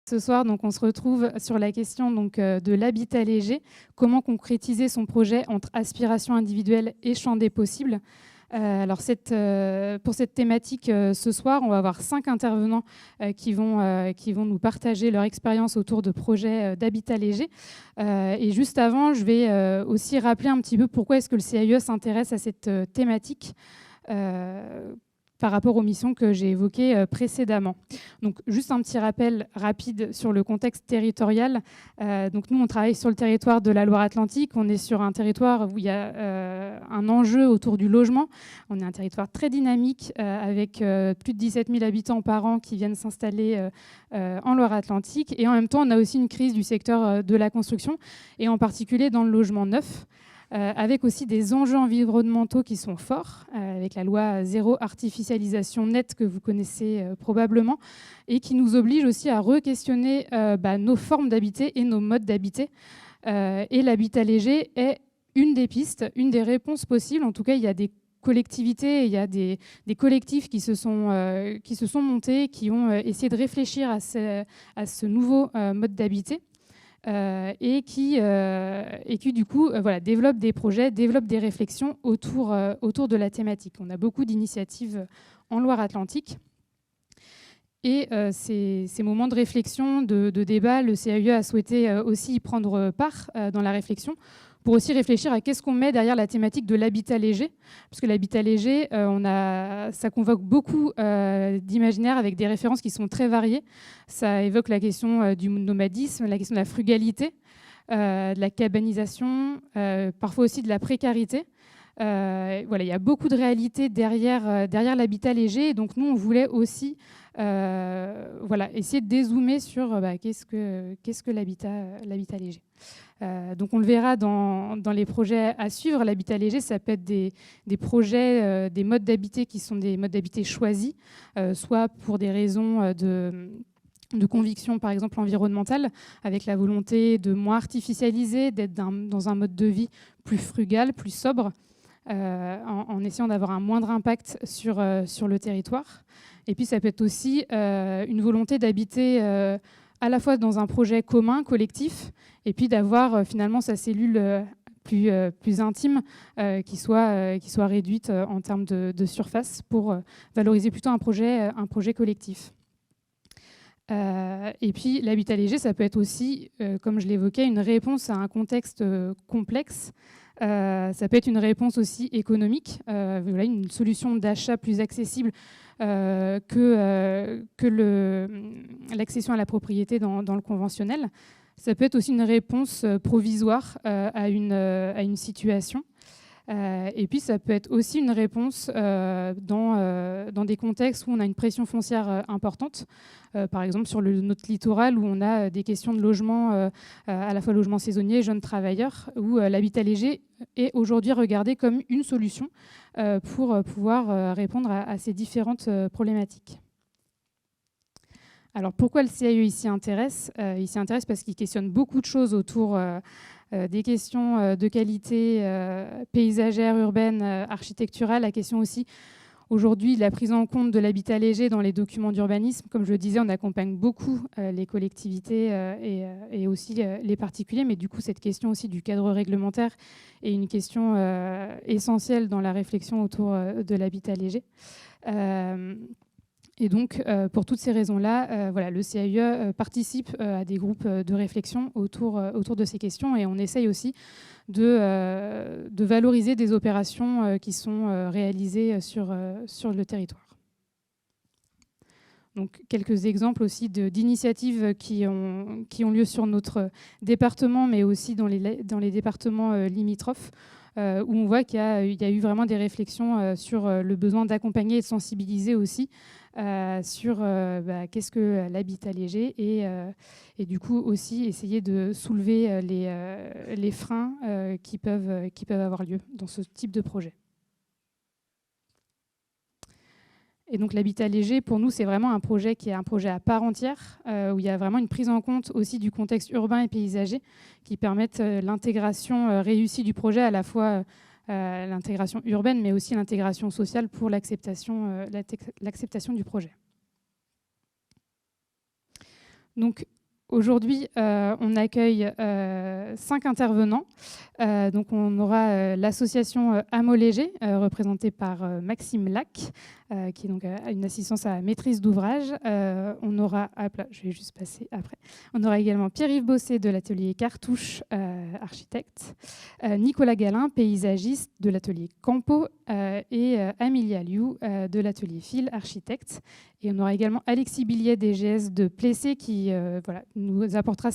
Ce soir, donc, on se retrouve sur la question donc, de l'habitat léger, comment concrétiser son projet entre aspiration individuelle et champ des possibles. Alors pour cette thématique, ce soir, on va avoir 5 intervenants qui vont nous partager leur expérience autour de projets d'habitat léger. Et juste avant, je vais aussi rappeler un petit peu pourquoi est-ce que le CAUE s'intéresse à cette thématique par rapport aux missions que j'ai évoquées précédemment. Donc, juste un petit rappel rapide sur le contexte territorial. Donc, nous, on travaille sur le territoire de la Loire-Atlantique. On est sur un territoire où il y a un enjeu autour du logement. On est un territoire très dynamique avec plus de 17 000 habitants par an qui viennent s'installer en Loire-Atlantique. Et en même temps, on a aussi une crise du secteur de la construction, et en particulier dans le logement neuf. Avec aussi des enjeux environnementaux qui sont forts, avec la loi zéro artificialisation nette que vous connaissez probablement, et qui nous oblige aussi à re-questionner nos formes d'habiter et nos modes d'habiter. Et l'habitat léger est une des pistes, une des réponses possibles. En tout cas, il y a des collectivités, il y a des collectifs qui se sont montés, qui ont essayé de réfléchir à ce nouveau mode d'habiter. Et qui du coup développe des projets, développe des réflexions autour de la thématique. On a beaucoup d'initiatives en Loire-Atlantique. Et ces moments de réflexion, de débat, le CAUE a souhaité aussi y prendre part dans la réflexion, pour aussi réfléchir à qu'est-ce qu'on met derrière la thématique de l'habitat léger. Parce que l'habitat léger, ça convoque beaucoup d'imaginaires avec des références qui sont très variées. Ça évoque la question du nomadisme, la question de la frugalité, de la cabanisation, parfois aussi de la précarité. Il y a beaucoup de réalités derrière l'habitat léger. Et donc nous, on voulait aussi essayer de dézoomer sur qu'est-ce que l'habitat léger. Donc on le verra dans les projets à suivre. L'habitat léger, ça peut être des projets, des modes d'habiter qui sont des modes d'habiter choisis, soit pour des raisons de conviction, par exemple environnementale, avec la volonté de moins artificialiser, d'être dans un mode de vie plus frugal, plus sobre, en essayant d'avoir un moindre impact sur le territoire. Et puis ça peut être aussi une volonté d'habiter à la fois dans un projet commun, collectif, et puis d'avoir finalement sa cellule plus intime qui soit réduite en termes de surface pour valoriser plutôt un projet collectif. Et puis l'habitat léger, ça peut être aussi, comme je l'évoquais, une réponse à un contexte complexe. Ça peut être une réponse aussi économique, une solution d'achat plus accessible que l'accession à la propriété dans le conventionnel. Ça peut être aussi une réponse provisoire à une situation. Et puis ça peut être aussi une réponse dans des contextes où on a une pression foncière importante, par exemple sur notre littoral où on a des questions de logement, à la fois logement saisonnier, jeunes travailleurs, où l'habitat léger est aujourd'hui regardé comme une solution pour pouvoir répondre à ces différentes problématiques. Alors pourquoi le CAUE s'y intéresse ? Il s'y intéresse parce qu'il questionne beaucoup de choses autour des questions de qualité paysagère, urbaine, architecturale, la question aussi aujourd'hui de la prise en compte de l'habitat léger dans les documents d'urbanisme. Comme je le disais, on accompagne beaucoup les collectivités et aussi les particuliers, mais du coup cette question aussi du cadre réglementaire est une question essentielle dans la réflexion autour de l'habitat léger. Et donc, pour toutes ces raisons-là, le CAUE participe à des groupes de réflexion autour de ces questions, et on essaye aussi de valoriser des opérations qui sont réalisées sur le territoire. Donc, quelques exemples aussi d'initiatives qui ont lieu sur notre département, mais aussi dans les départements limitrophes, où on voit qu'il y a eu vraiment des réflexions sur le besoin d'accompagner et de sensibiliser aussi sur qu'est-ce que l'habitat léger et du coup aussi essayer de soulever les freins qui peuvent avoir lieu dans ce type de projet. Et donc l'habitat léger, pour nous, c'est vraiment un projet qui est un projet à part entière, où il y a vraiment une prise en compte aussi du contexte urbain et paysager qui permettent l'intégration réussie du projet, à la fois l'intégration urbaine, mais aussi l'intégration sociale pour l'acceptation du projet. Donc, aujourd'hui, on accueille 5 intervenants. Donc, on aura l'association Amo Léger, représentée par Maxime Lac, qui donc, a une assistance à maîtrise d'ouvrage. On aura, je vais juste passer après. On aura également Pierre-Yves Bossé de l'atelier Cartouche, architecte, Nicolas Galin, paysagiste de l'atelier Campo, et Amelia Liu de l'atelier Fil, architecte. Et on aura également Alexis Billet, DGS de Plessé, qui nous apportera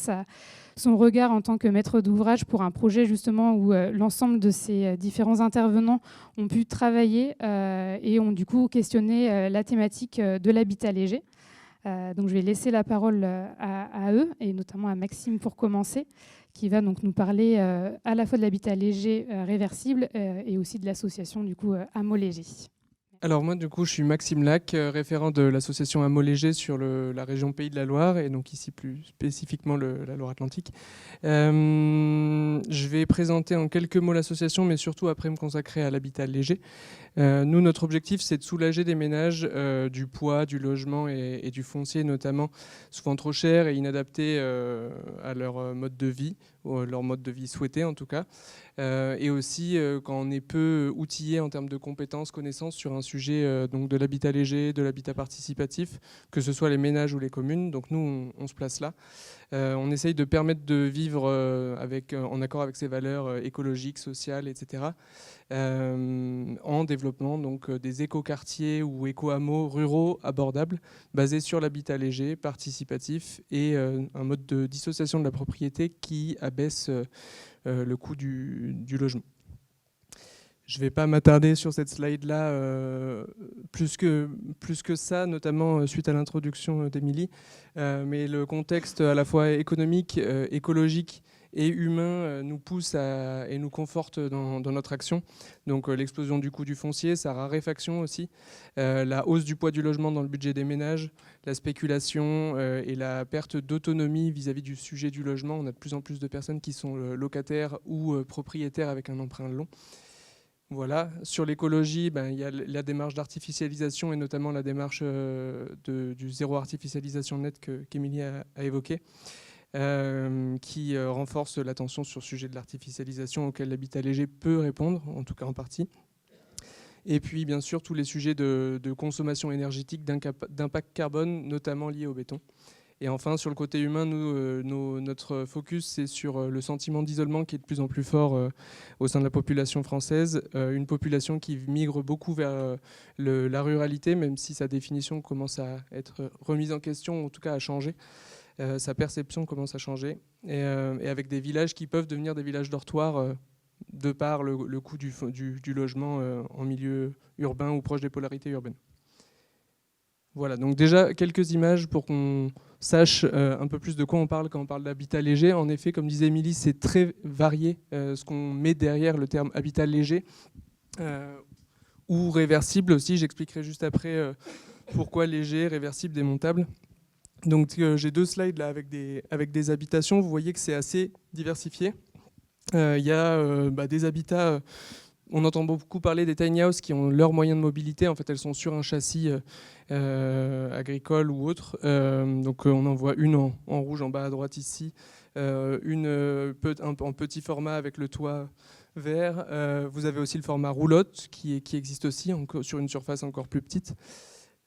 son regard en tant que maître d'ouvrage pour un projet justement où l'ensemble de ces différents intervenants ont pu travailler et ont du coup questionné la thématique de l'habitat léger. Donc je vais laisser la parole à eux, et notamment à Maxime pour commencer, qui va donc nous parler à la fois de l'habitat léger réversible et aussi de l'association du coup Amo Léger. Alors moi, du coup, je suis Maxime Lac, référent de l'association Amo Léger sur la région Pays de la Loire, et donc ici plus spécifiquement la Loire-Atlantique. Je vais présenter en quelques mots l'association, mais surtout après me consacrer à l'habitat léger. Nous, notre objectif, c'est de soulager des ménages du poids, du logement et du foncier, notamment souvent trop cher et inadapté à leur mode de vie, ou leur mode de vie souhaité en tout cas. Et aussi quand on est peu outillé en termes de compétences, connaissances sur un sujet donc de l'habitat léger, de l'habitat participatif, que ce soit les ménages ou les communes. Donc nous, on se place là. On essaye de permettre de vivre en accord avec ses valeurs écologiques, sociales, etc. En développement donc, des écoquartiers ou éco-hameaux ruraux abordables, basés sur l'habitat léger, participatif et un mode de dissociation de la propriété qui abaisse le coût du logement. Je ne vais pas m'attarder sur cette slide-là plus que ça, notamment suite à l'introduction d'Émilie. Mais le contexte à la fois économique, écologique et humain nous pousse et nous conforte dans notre action. Donc l'explosion du coût du foncier, sa raréfaction aussi, la hausse du poids du logement dans le budget des ménages, la spéculation et la perte d'autonomie vis-à-vis du sujet du logement. On a de plus en plus de personnes qui sont locataires ou propriétaires avec un emprunt long. Voilà. Sur l'écologie, il y a la démarche d'artificialisation et notamment la démarche du zéro artificialisation net qu'Émilie a évoqué, qui renforce l'attention sur le sujet de l'artificialisation auquel l'habitat léger peut répondre, en tout cas en partie. Et puis bien sûr tous les sujets de consommation énergétique, d'impact carbone, notamment liés au béton. Et enfin, sur le côté humain, notre focus, c'est sur le sentiment d'isolement qui est de plus en plus fort au sein de la population française. Une population qui migre beaucoup vers la ruralité, même si sa définition commence à être remise en question, en tout cas à changer. Sa perception commence à changer. Et avec des villages qui peuvent devenir des villages dortoirs de par le coût du logement en milieu urbain ou proche des polarités urbaines. Voilà, donc déjà quelques images pour qu'on sache un peu plus de quoi on parle quand on parle d'habitat léger. En effet, comme disait Émilie, c'est très varié ce qu'on met derrière le terme habitat léger ou réversible aussi. J'expliquerai juste après pourquoi léger, réversible, démontable. Donc j'ai deux slides là avec des habitations. Vous voyez que c'est assez diversifié. Il y a des habitats... On entend beaucoup parler des tiny houses qui ont leurs moyens de mobilité. En fait, elles sont sur un châssis agricole ou autre. Donc, on en voit une en rouge en bas à droite ici, une en petit format avec le toit vert. Vous avez aussi le format roulotte qui existe aussi sur une surface encore plus petite.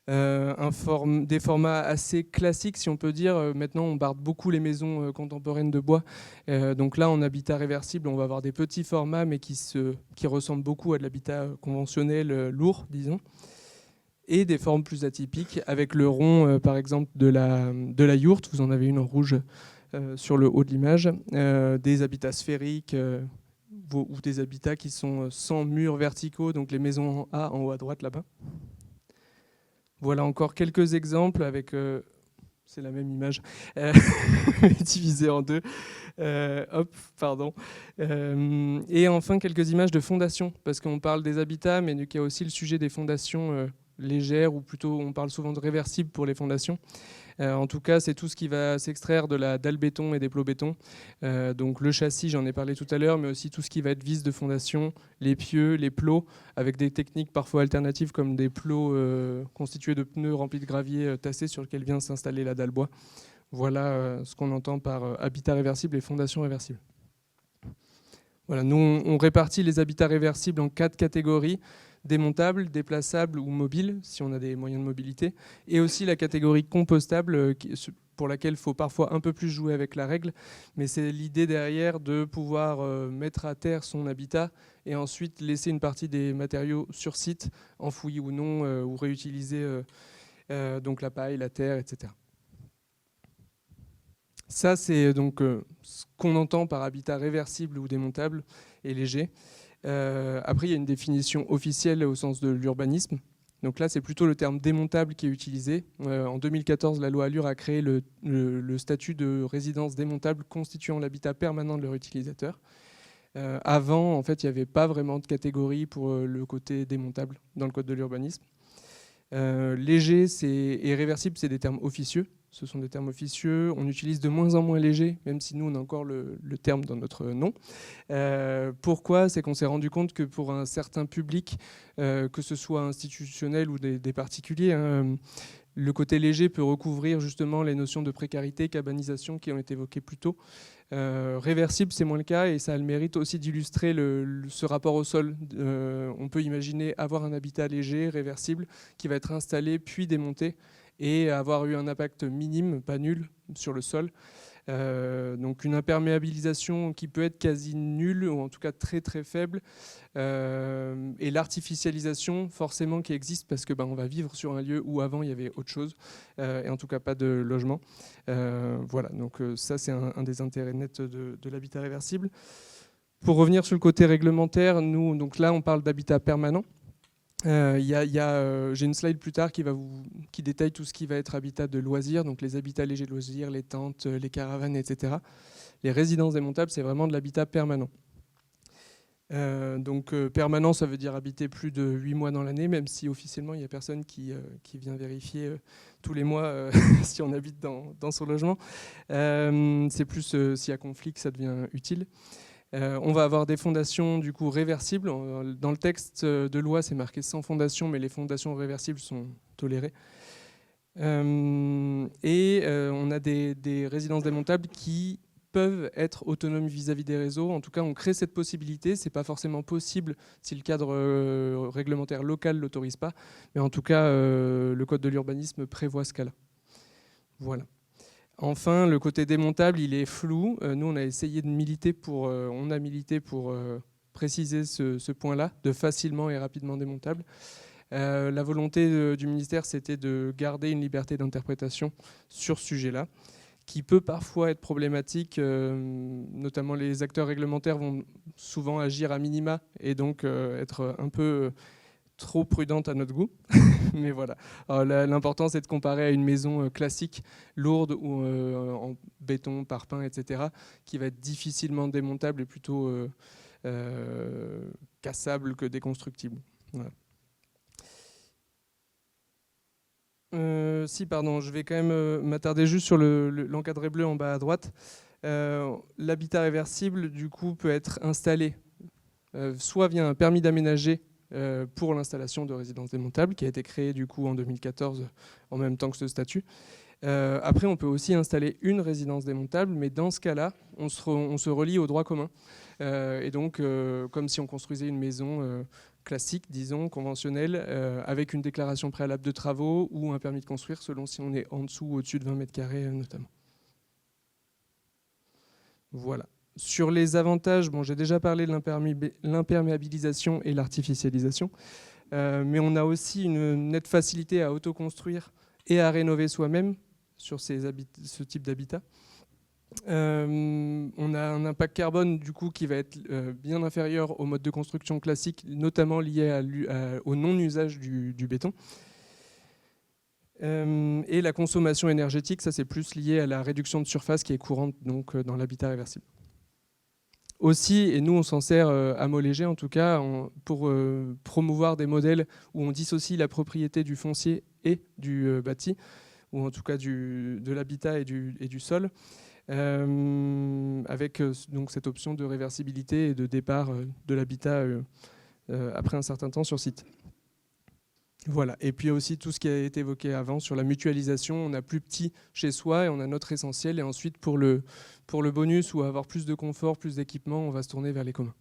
Des formats assez classiques, si on peut dire. Maintenant, on barde beaucoup les maisons contemporaines de bois. Donc là, en habitat réversible, on va avoir des petits formats, mais qui ressemblent beaucoup à de l'habitat conventionnel lourd, disons. Et des formes plus atypiques, avec le rond, par exemple, de la yourte. Vous en avez une en rouge sur le haut de l'image. Des habitats sphériques ou des habitats qui sont sans murs verticaux, donc les maisons en A, en haut à droite, là-bas. Voilà encore quelques exemples avec, c'est la même image, divisée en deux. Et enfin quelques images de fondations, parce qu'on parle des habitats, mais il y a aussi le sujet des fondations légères, ou plutôt on parle souvent de réversibles pour les fondations. En tout cas, c'est tout ce qui va s'extraire de la dalle béton et des plots béton. Donc le châssis, j'en ai parlé tout à l'heure, mais aussi tout ce qui va être vis de fondation, les pieux, les plots, avec des techniques parfois alternatives comme des plots constitués de pneus remplis de gravier tassé sur lequel vient s'installer la dalle bois. Voilà ce qu'on entend par habitat réversible et fondation réversible. Voilà, nous, on répartit les habitats réversibles en 4 catégories: démontables, déplaçables ou mobiles, si on a des moyens de mobilité, et aussi la catégorie compostable, pour laquelle il faut parfois un peu plus jouer avec la règle, mais c'est l'idée derrière de pouvoir mettre à terre son habitat et ensuite laisser une partie des matériaux sur site, enfouis ou non, ou réutiliser donc la paille, la terre, etc. Ça, c'est donc ce qu'on entend par habitat réversible ou démontable et léger. Après, il y a une définition officielle au sens de l'urbanisme. Donc là, c'est plutôt le terme démontable qui est utilisé. En 2014, la loi ALUR a créé le statut de résidence démontable constituant l'habitat permanent de leur utilisateur. Avant, en fait, il n'y avait pas vraiment de catégorie pour le côté démontable dans le code de l'urbanisme. Léger et réversible, c'est des termes officieux. Ce sont des termes officieux. On utilise de moins en moins léger, même si nous, on a encore le terme dans notre nom. Pourquoi ? C'est qu'on s'est rendu compte que pour un certain public, que ce soit institutionnel ou des particuliers, hein, le côté léger peut recouvrir justement les notions de précarité, cabanisation qui ont été évoquées plus tôt. Réversible, c'est moins le cas, et ça a le mérite aussi d'illustrer ce rapport au sol. On peut imaginer avoir un habitat léger, réversible, qui va être installé puis démonté, et avoir eu un impact minime, pas nul, sur le sol. Donc une imperméabilisation qui peut être quasi nulle, ou en tout cas très très faible, et l'artificialisation forcément qui existe parce que on va vivre sur un lieu où avant il y avait autre chose, et en tout cas pas de logement. Voilà, donc ça c'est un des intérêts nets de l'habitat réversible. Pour revenir sur le côté réglementaire, nous, donc là on parle d'habitat permanent. J'ai une slide plus tard qui détaille tout ce qui va être habitat de loisirs, donc les habitats légers de loisirs, les tentes, les caravanes, etc. Les résidences démontables, c'est vraiment de l'habitat permanent. Permanent, ça veut dire habiter plus de 8 mois dans l'année, même si officiellement, il n'y a personne qui vient vérifier tous les mois si on habite dans son logement. C'est plus s'il y a conflit que ça devient utile. On va avoir des fondations du coup réversibles. Dans le texte de loi, c'est marqué sans fondation, mais les fondations réversibles sont tolérées. On a des résidences démontables qui peuvent être autonomes vis-à-vis des réseaux. En tout cas, on crée cette possibilité. C'est pas forcément possible si le cadre réglementaire local l'autorise pas. Mais en tout cas, le code de l'urbanisme prévoit ce cas-là. Voilà. Enfin, le côté démontable, il est flou. Nous, on a essayé de militer pour préciser ce point-là, de facilement et rapidement démontable. La volonté du ministère, c'était de garder une liberté d'interprétation sur ce sujet-là, qui peut parfois être problématique. Notamment, les acteurs réglementaires vont souvent agir à minima et donc être un peu trop prudente à notre goût. Mais voilà. L'important, c'est de comparer à une maison classique, lourde, ou en béton, parpaing, etc., qui va être difficilement démontable et plutôt cassable que déconstructible. Voilà. Je vais quand même m'attarder juste sur l'encadré bleu en bas à droite. L'habitat réversible, du coup, peut être installé soit via un permis d'aménager pour l'installation de résidences démontables, qui a été créé du coup en 2014 en même temps que ce statut. Après, on peut aussi installer une résidence démontable, mais dans ce cas-là, on se relie au droit commun. Et donc, comme si on construisait une maison classique, disons, conventionnelle, avec une déclaration préalable de travaux ou un permis de construire, selon si on est en dessous ou au-dessus de 20 mètres carrés notamment. Voilà. Sur les avantages, j'ai déjà parlé de l'imperméabilisation et l'artificialisation, mais on a aussi une nette facilité à autoconstruire et à rénover soi-même sur ce type d'habitat. On a un impact carbone du coup qui va être bien inférieur au mode de construction classique, notamment lié au non-usage du béton. Et la consommation énergétique, ça c'est plus lié à la réduction de surface qui est courante donc, dans l'habitat réversible. Aussi, et nous on s'en sert à mot léger en tout cas, pour promouvoir des modèles où on dissocie la propriété du foncier et du bâti, ou en tout cas de l'habitat et du sol, avec donc cette option de réversibilité et de départ de l'habitat après un certain temps sur site. Voilà. Et puis aussi tout ce qui a été évoqué avant sur la mutualisation. On a plus petit chez soi et on a notre essentiel. Et ensuite, pour le bonus ou avoir plus de confort, plus d'équipement, on va se tourner vers les communs.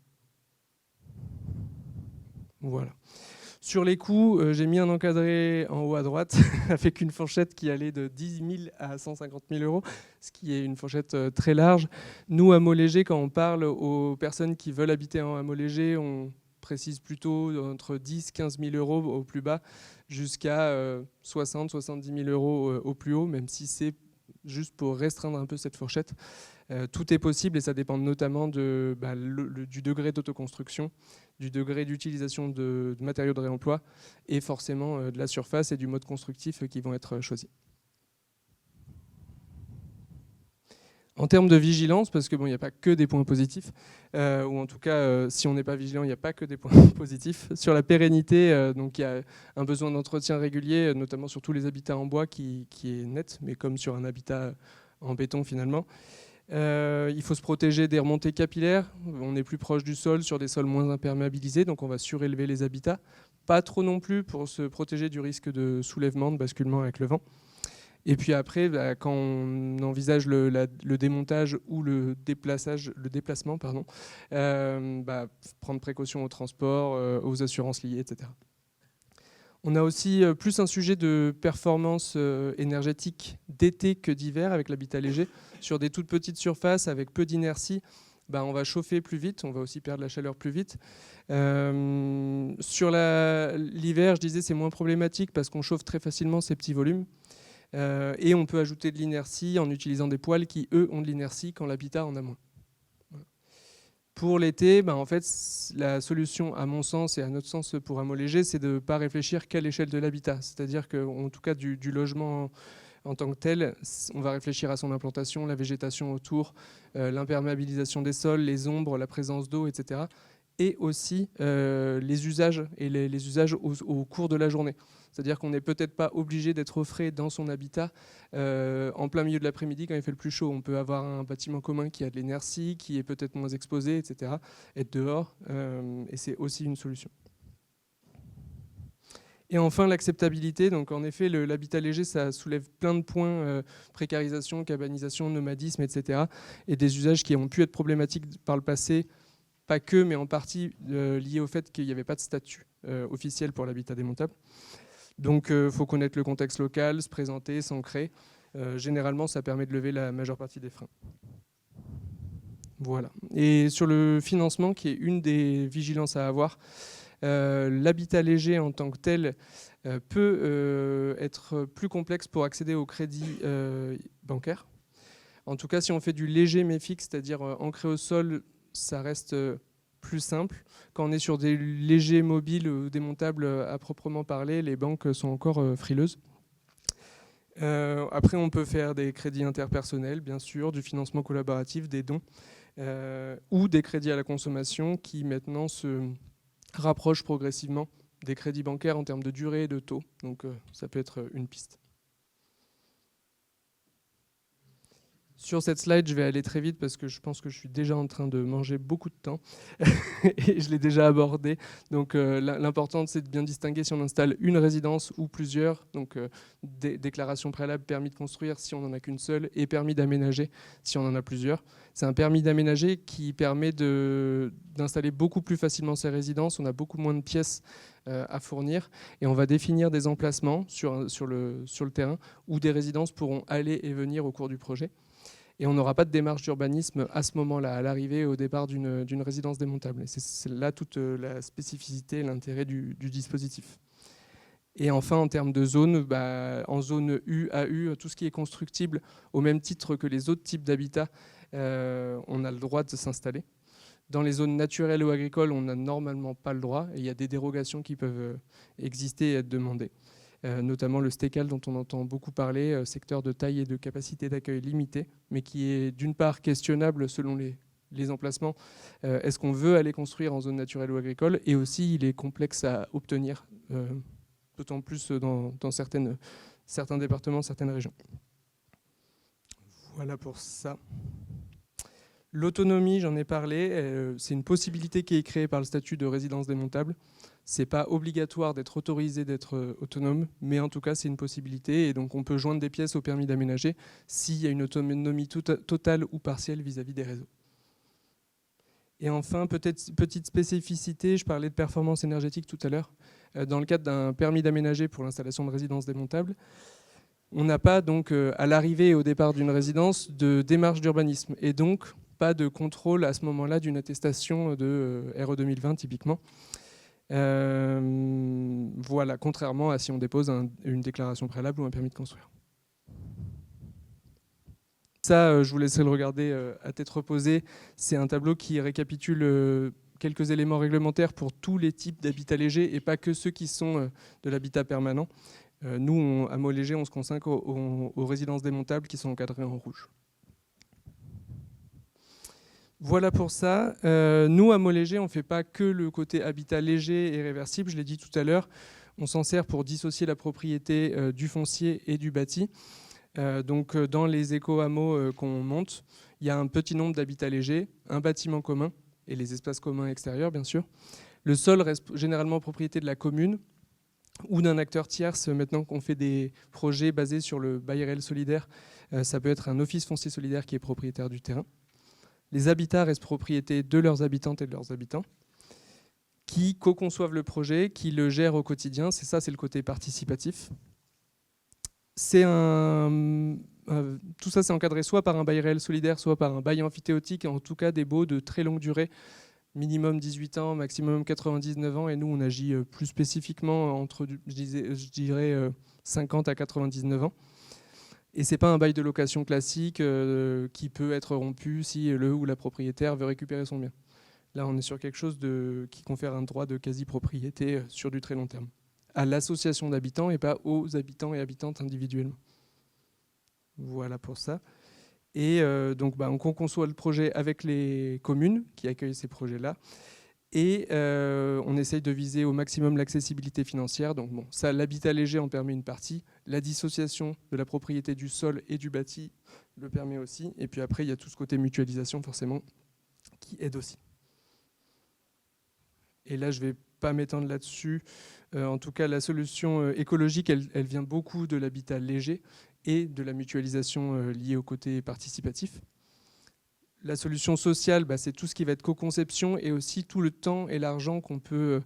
Voilà. Sur les coûts, j'ai mis un encadré en haut à droite avec une fourchette qui allait de 10 000 à 150 000 euros, ce qui est une fourchette très large. Nous, à Montléger, quand on parle aux personnes qui veulent habiter à Montléger, on précise plutôt entre 10 000 15 000 euros au plus bas jusqu'à 60 70 000 euros au plus haut, même si c'est juste pour restreindre un peu cette fourchette. Tout est possible et ça dépend notamment du degré d'autoconstruction, du degré d'utilisation de matériaux de réemploi et forcément de la surface et du mode constructif qui vont être choisis. En termes de vigilance, parce que bon, il n'y a pas que des points positifs, ou en tout cas, si on n'est pas vigilant, il n'y a pas que des points positifs. Sur la pérennité, donc il y a un besoin d'entretien régulier, notamment sur tous les habitats en bois, qui est net, mais comme sur un habitat en béton finalement. Il faut se protéger des remontées capillaires. On est plus proche du sol sur des sols moins imperméabilisés, donc on va surélever les habitats. Pas trop non plus pour se protéger du risque de soulèvement, de basculement avec le vent. Et puis après, quand on envisage le démontage ou le déplacement, prendre précaution au transport, aux assurances liées, etc. On a aussi plus un sujet de performance énergétique d'été que d'hiver avec l'habitat léger. Sur des toutes petites surfaces avec peu d'inertie, on va chauffer plus vite, on va aussi perdre la chaleur plus vite. Sur l'hiver, je disais, c'est moins problématique parce qu'on chauffe très facilement ces petits volumes. Et on peut ajouter de l'inertie en utilisant des poêles qui, eux, ont de l'inertie quand l'habitat en a moins. Voilà. Pour l'été, en fait, la solution, à mon sens et à notre sens pour Amoléger, c'est de ne pas réfléchir qu'à l'échelle de l'habitat. C'est-à-dire qu'en tout cas, du logement en tant que tel, on va réfléchir à son implantation, la végétation autour, l'imperméabilisation des sols, les ombres, la présence d'eau, etc. Et aussi les usages, et les usages au cours de la journée. C'est-à-dire qu'on n'est peut-être pas obligé d'être au frais dans son habitat en plein milieu de l'après-midi quand il fait le plus chaud. On peut avoir un bâtiment commun qui a de l'inertie, qui est peut-être moins exposé, etc. Être dehors, et c'est aussi une solution. Et enfin, l'acceptabilité. Donc, en effet, l'habitat léger, ça soulève plein de points, précarisation, cabanisation, nomadisme, etc. Et des usages qui ont pu être problématiques par le passé, pas que, mais en partie liés au fait qu'il n'y avait pas de statut officiel pour l'habitat démontable. Donc, il faut connaître le contexte local, se présenter, s'ancrer. Généralement, ça permet de lever la majeure partie des freins. Voilà. Et sur le financement, qui est une des vigilances à avoir, l'habitat léger en tant que tel peut être plus complexe pour accéder au crédit bancaire. En tout cas, si on fait du léger mais fixe, c'est-à-dire ancré au sol, ça reste plus simple. Quand on est sur des légers mobiles ou démontables à proprement parler, les banques sont encore frileuses. Après, on peut faire des crédits interpersonnels, bien sûr, du financement collaboratif, des dons, ou des crédits à la consommation qui maintenant se rapprochent progressivement des crédits bancaires en termes de durée et de taux. Donc ça peut être une piste. Sur cette slide, je vais aller très vite parce que je pense que je suis déjà en train de manger beaucoup de temps et je l'ai déjà abordé. Donc l'important, c'est de bien distinguer si on installe une résidence ou plusieurs. Donc déclaration préalable, permis de construire si on n'en a qu'une seule et permis d'aménager si on en a plusieurs. C'est un permis d'aménager qui permet d'installer beaucoup plus facilement ces résidences. On a beaucoup moins de pièces à fournir et on va définir des emplacements sur le terrain où des résidences pourront aller et venir au cours du projet. Et on n'aura pas de démarche d'urbanisme à ce moment-là, à l'arrivée, au départ d'une résidence démontable. Et c'est là toute la spécificité et l'intérêt du dispositif. Et enfin, en termes de zone, en zone U, AU, tout ce qui est constructible, au même titre que les autres types d'habitats, on a le droit de s'installer. Dans les zones naturelles ou agricoles, on n'a normalement pas le droit. Et il y a des dérogations qui peuvent exister et être demandées. Notamment le STECAL dont on entend beaucoup parler, secteur de taille et de capacité d'accueil limitée, mais qui est d'une part questionnable selon les emplacements. Est-ce qu'on veut aller construire en zone naturelle ou agricole? Et aussi, il est complexe à obtenir, d'autant plus dans certains départements, certaines régions. Voilà pour ça. L'autonomie, j'en ai parlé, c'est une possibilité qui est créée par le statut de résidence démontable. Ce n'est pas obligatoire d'être autorisé d'être autonome, mais en tout cas, c'est une possibilité. Et donc, on peut joindre des pièces au permis d'aménager s'il y a une autonomie totale ou partielle vis-à-vis des réseaux. Et enfin, peut-être petite spécificité, je parlais de performance énergétique tout à l'heure. Dans le cadre d'un permis d'aménager pour l'installation de résidences démontables, on n'a pas donc à l'arrivée et au départ d'une résidence de démarche d'urbanisme et donc pas de contrôle à ce moment-là d'une attestation de RE 2020 typiquement. Voilà, contrairement à si on dépose une déclaration préalable ou un permis de construire. Ça, je vous laisserai le regarder à tête reposée. C'est un tableau qui récapitule quelques éléments réglementaires pour tous les types d'habitat léger et pas que ceux qui sont de l'habitat permanent. Nous, à Meaux Léger, on se consacre aux résidences démontables qui sont encadrées en rouge. Voilà pour ça. Nous, à Meaux Léger, on ne fait pas que le côté habitat léger et réversible. Je l'ai dit tout à l'heure, on s'en sert pour dissocier la propriété du foncier et du bâti. Donc, dans les éco-hameaux qu'on monte, il y a un petit nombre d'habitats légers, un bâtiment commun et les espaces communs extérieurs, bien sûr. Le sol reste généralement propriété de la commune ou d'un acteur tierce. Maintenant qu'on fait des projets basés sur le bail réel solidaire, ça peut être un office foncier solidaire qui est propriétaire du terrain. Les habitats restent propriété de leurs habitantes et de leurs habitants, qui co-conçoivent le projet, qui le gèrent au quotidien. C'est ça, c'est le côté participatif. Tout ça, c'est encadré soit par un bail réel solidaire, soit par un bail amphithéotique, en tout cas des baux de très longue durée, minimum 18 ans, maximum 99 ans, et nous, on agit plus spécifiquement entre, je dirais, 50 à 99 ans. Et ce n'est pas un bail de location classique qui peut être rompu si le ou la propriétaire veut récupérer son bien. Là, on est sur quelque chose qui confère un droit de quasi-propriété sur du très long terme, à l'association d'habitants et pas aux habitants et habitantes individuellement. Voilà pour ça. Et donc, on conçoit le projet avec les communes qui accueillent ces projets-là. Et on essaye de viser au maximum l'accessibilité financière. Donc bon, ça, l'habitat léger en permet une partie. La dissociation de la propriété du sol et du bâti le permet aussi. Et puis après, il y a tout ce côté mutualisation, forcément, qui aide aussi. Et là, je ne vais pas m'étendre là-dessus. En tout cas, la solution écologique, elle vient beaucoup de l'habitat léger et de la mutualisation liée au côté participatif. La solution sociale, c'est tout ce qui va être co-conception et aussi tout le temps et l'argent qu'on peut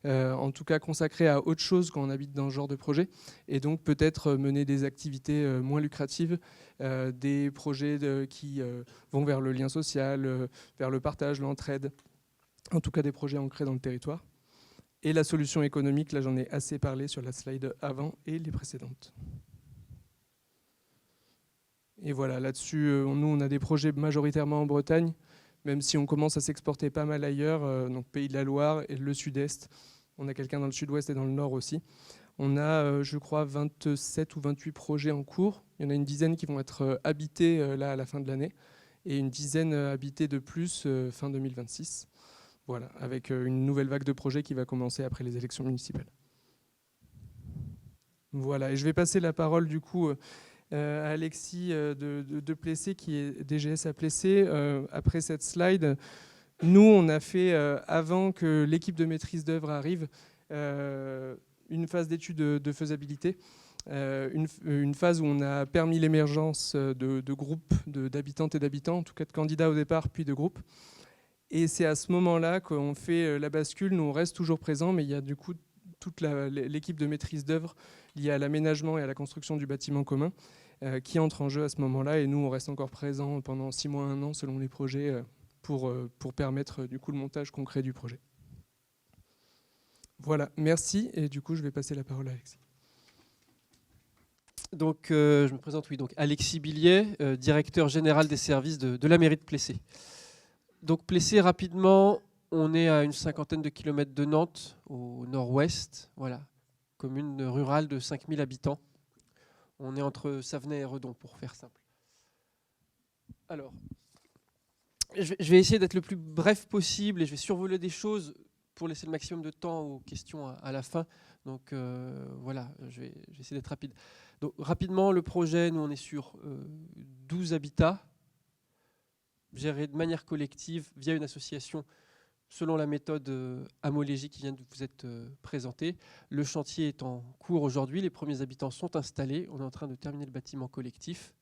en tout cas consacrer à autre chose quand on habite dans ce genre de projet. Et donc peut-être mener des activités moins lucratives, des projets qui vont vers le lien social, vers le partage, l'entraide, en tout cas des projets ancrés dans le territoire. Et la solution économique, là j'en ai assez parlé sur la slide avant et les précédentes. Et voilà, là-dessus, nous, on a des projets majoritairement en Bretagne, même si on commence à s'exporter pas mal ailleurs, donc Pays de la Loire et le Sud-Est. On a quelqu'un dans le Sud-Ouest et dans le Nord aussi. On a, je crois, 27 ou 28 projets en cours. Il y en a une dizaine qui vont être habités là à la fin de l'année et une dizaine habités de plus fin 2026. Voilà, avec une nouvelle vague de projets qui va commencer après les élections municipales. Voilà, et je vais passer la parole du coup à Alexis de Plessé, qui est DGS à Plessé. Après cette slide, nous, on a fait, avant que l'équipe de maîtrise d'œuvre arrive, une phase d'étude de faisabilité, une phase où on a permis l'émergence de groupes d'habitantes et d'habitants, en tout cas de candidats au départ, puis de groupes. Et c'est à ce moment-là qu'on fait la bascule. Nous, on reste toujours présent, mais il y a du coup toute l'équipe de maîtrise d'œuvre liée à l'aménagement et à la construction du bâtiment commun qui entre en jeu à ce moment-là. Et nous, on reste encore présent pendant 6 mois, 1 an, selon les projets, pour permettre du coup le montage concret du projet. Voilà, merci. Et du coup, je vais passer la parole à Alexis. Donc, je me présente, oui, donc Alexis Billiet, directeur général des services de la mairie de Plessé. Donc, Plessé, rapidement, on est à une 50aine de kilomètres de Nantes, au nord-ouest. Voilà, commune rurale de 5000 habitants. On est entre Savenay et Redon, pour faire simple. Alors, je vais essayer d'être le plus bref possible et je vais survoler des choses pour laisser le maximum de temps aux questions à la fin. Donc voilà, je vais essayer d'être rapide. Donc rapidement, le projet, nous on est sur 12 habitats. géré de manière collective via une association selon la méthode Amolégie qui vient de vous être présentée. Le chantier est en cours aujourd'hui, les premiers habitants sont installés, on est en train de terminer le bâtiment collectif.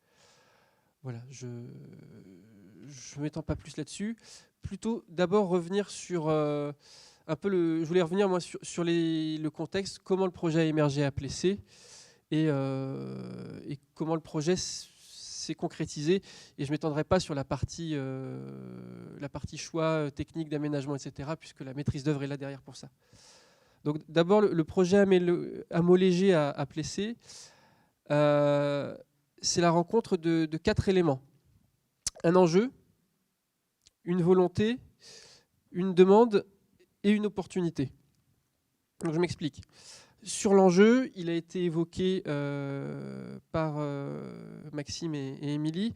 Voilà, je ne m'étends pas plus là-dessus. Plutôt d'abord revenir sur un peu je voulais revenir moi sur le contexte, comment le projet a émergé à Plessé et comment le projet s'est concrétisé. Et je ne m'étendrai pas sur la partie choix technique d'aménagement, etc., puisque la maîtrise d'œuvre est là derrière pour ça. Donc d'abord, le projet Amolégie à Plessé, c'est la rencontre de 4 éléments. Un enjeu, une volonté, une demande et une opportunité. Donc je m'explique. Sur l'enjeu, il a été évoqué par Maxime et Émilie.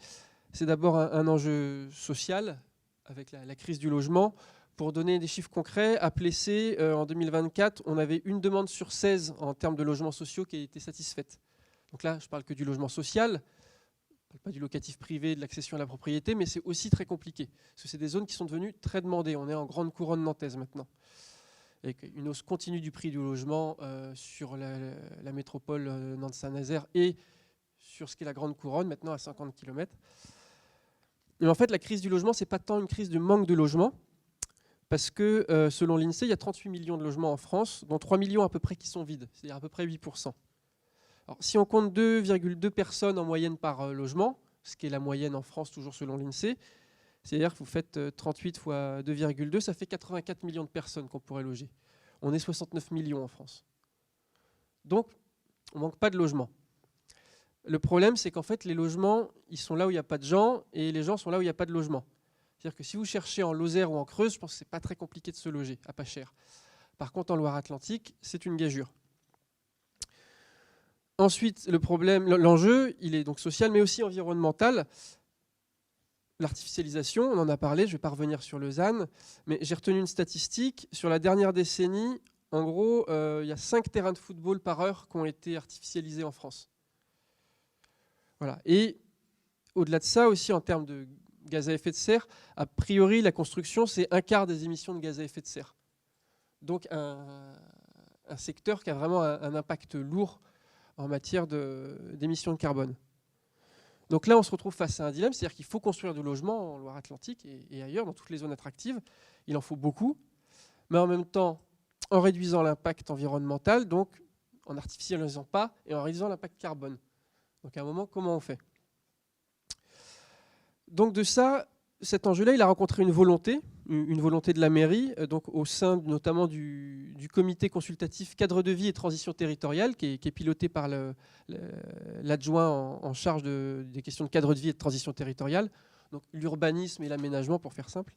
C'est d'abord un enjeu social, avec la crise du logement. Pour donner des chiffres concrets, à Plessé, en 2024, on avait une demande sur 16 en termes de logements sociaux qui a été satisfaite. Donc là, je ne parle que du logement social, pas du locatif privé, de l'accession à la propriété, mais c'est aussi très compliqué. Parce que c'est des zones qui sont devenues très demandées. On est en grande couronne nantaise maintenant. Avec une hausse continue du prix du logement sur la métropole Nantes-Saint-Nazaire et sur ce qu'est la grande couronne, maintenant à 50 km. Mais en fait, la crise du logement, ce n'est pas tant une crise de manque de logement, parce que selon l'INSEE, il y a 38 millions de logements en France, dont 3 millions à peu près qui sont vides, c'est-à-dire à peu près 8%. Alors, si on compte 2,2 personnes en moyenne par logement, ce qui est la moyenne en France toujours selon l'INSEE, c'est-à-dire que vous faites 38 fois 2,2, ça fait 84 millions de personnes qu'on pourrait loger. On est 69 millions en France. Donc, on ne manque pas de logements. Le problème, c'est qu'en fait, les logements, ils sont là où il n'y a pas de gens, et les gens sont là où il n'y a pas de logement. C'est-à-dire que si vous cherchez en Lozère ou en Creuse, je pense que ce n'est pas très compliqué de se loger, à pas cher. Par contre, en Loire-Atlantique, c'est une gageure. Ensuite, le problème, l'enjeu, il est donc social, mais aussi environnemental. L'artificialisation, on en a parlé, je ne vais pas revenir sur le ZAN, mais j'ai retenu une statistique. Sur la dernière décennie, en gros, il y a 5 terrains de football par heure qui ont été artificialisés en France. Voilà. Et au-delà de ça, aussi en termes de gaz à effet de serre, a priori, la construction, c'est 1/4 des émissions de gaz à effet de serre. Donc un secteur qui a vraiment un impact lourd en matière d'émissions de carbone. Donc là, on se retrouve face à un dilemme, c'est-à-dire qu'il faut construire du logement en Loire-Atlantique et ailleurs, dans toutes les zones attractives. Il en faut beaucoup, mais en même temps, en réduisant l'impact environnemental, donc en n'artificialisant pas et en réduisant l'impact carbone. Donc à un moment, comment on fait? Donc de ça, cet enjeu-là, il a rencontré une volonté de la mairie, donc au sein notamment du comité consultatif cadre de vie et transition territoriale, qui est piloté par l'adjoint en charge des questions de cadre de vie et de transition territoriale, donc l'urbanisme et l'aménagement pour faire simple.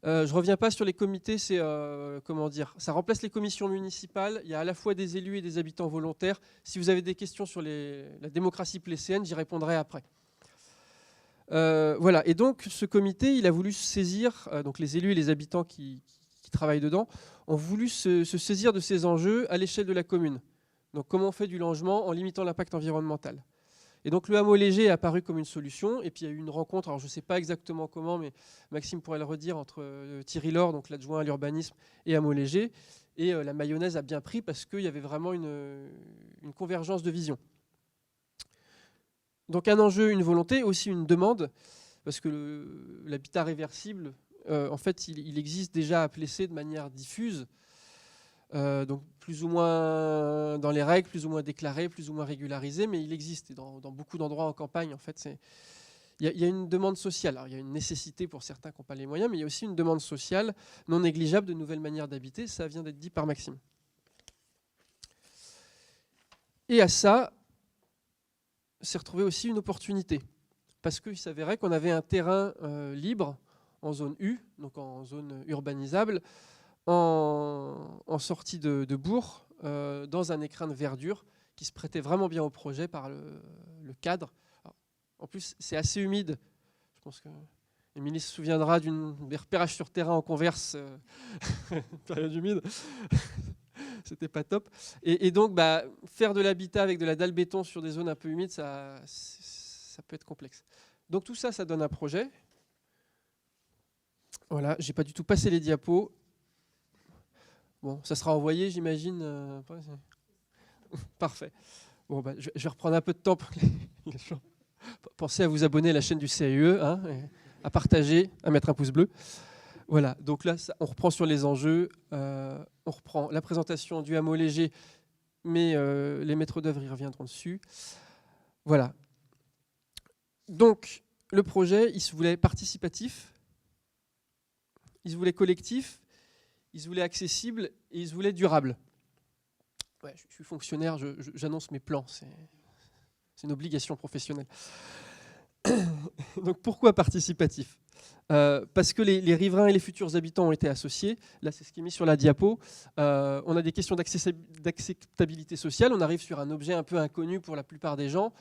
Je ne reviens pas sur les comités, ça remplace les commissions municipales, il y a à la fois des élus et des habitants volontaires. Si vous avez des questions sur la démocratie plécéenne, j'y répondrai après. Voilà. Et donc ce comité, il a voulu se saisir, donc les élus et les habitants qui travaillent dedans, ont voulu se saisir de ces enjeux à l'échelle de la commune. Donc comment on fait du logement en limitant l'impact environnemental. Et donc le hameau léger est apparu comme une solution, et puis il y a eu une rencontre, alors je ne sais pas exactement comment, mais Maxime pourrait le redire, entre Thierry Laure, donc l'adjoint à l'urbanisme, et hameau léger, et la mayonnaise a bien pris parce qu'il y avait vraiment une convergence de vision. Donc un enjeu, une volonté, aussi une demande, parce que l'habitat réversible, en fait, il existe déjà à Plessé de manière diffuse, donc plus ou moins dans les règles, plus ou moins déclaré, plus ou moins régularisé, mais il existe. Et dans beaucoup d'endroits en campagne, en fait, il y a une demande sociale. Alors, il y a une nécessité pour certains qui n'ont pas les moyens, mais il y a aussi une demande sociale non négligeable de nouvelles manières d'habiter. Ça vient d'être dit par Maxime. Et à ça, s'est retrouvée aussi une opportunité, parce qu'il s'avérait qu'on avait un terrain libre en zone U, donc en zone urbanisable, en sortie de bourg, dans un écrin de verdure qui se prêtait vraiment bien au projet par le cadre. Alors, en plus, c'est assez humide. Je pense que Émilie se souviendra des repérages sur terrain en converse, période humide. C'était pas top. Et donc, faire de l'habitat avec de la dalle béton sur des zones un peu humides, ça peut être complexe. Donc tout ça, ça donne un projet Voilà, j'ai pas du tout passé les diapos. Bon, ça sera envoyé, j'imagine. Parfait. Bon, bah, je vais reprendre un peu de temps pour les gens. Pensez à vous abonner à la chaîne du CIE, hein, à partager, à mettre un pouce bleu. Voilà, donc là, on reprend sur les enjeux. On reprend la présentation du hameau léger, mais les maîtres d'œuvre y reviendront dessus. Voilà. Donc, le projet, il se voulait participatif, il se voulait collectif, il se voulait accessible et il se voulait durable. Ouais, je suis fonctionnaire, j'annonce mes plans, c'est une obligation professionnelle. Donc pourquoi participatif ? Parce que les riverains et les futurs habitants ont été associés. Là, c'est ce qui est mis sur la diapo. On a des questions d'acceptabilité sociale. On arrive sur un objet un peu inconnu pour la plupart des gens.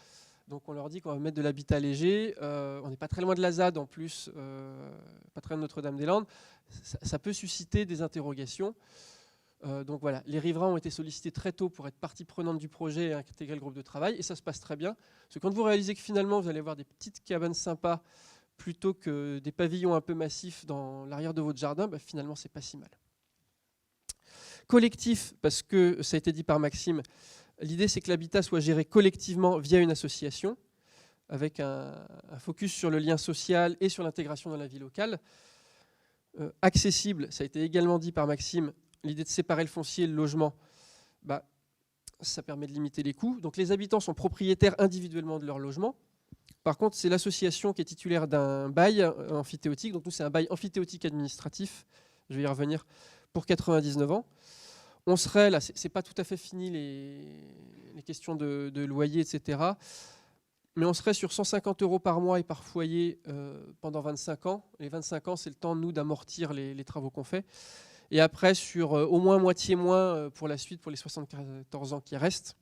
Donc on leur dit qu'on va mettre de l'habitat léger. On n'est pas très loin de la ZAD en plus, pas très loin de Notre-Dame-des-Landes. Ça peut susciter des interrogations. Donc voilà, les riverains ont été sollicités très tôt pour être partie prenante du projet et intégrer le groupe de travail. Et ça se passe très bien. Parce que quand vous réalisez que finalement vous allez avoir des petites cabanes sympas plutôt que des pavillons un peu massifs dans l'arrière de votre jardin, bah finalement c'est pas si mal. Collectif, parce que ça a été dit par Maxime, l'idée c'est que l'habitat soit géré collectivement via une association, avec un focus sur le lien social et sur l'intégration dans la vie locale. Accessible, ça a été également dit par Maxime, l'idée de séparer le foncier et le logement, bah, ça permet de limiter les coûts. Donc les habitants sont propriétaires individuellement de leur logement. Par contre, c'est l'association qui est titulaire d'un bail amphithéotique. Donc nous, c'est un bail amphithéotique administratif. Je vais y revenir pour 99 ans. On serait, là, c'est pas tout à fait fini les questions de loyer, etc. Mais on serait sur 150 € par mois et par foyer pendant 25 ans. Les 25 ans, c'est le temps, nous, d'amortir les travaux qu'on fait. Et après, sur au moins moitié moins pour la suite, pour les 74 ans qui restent.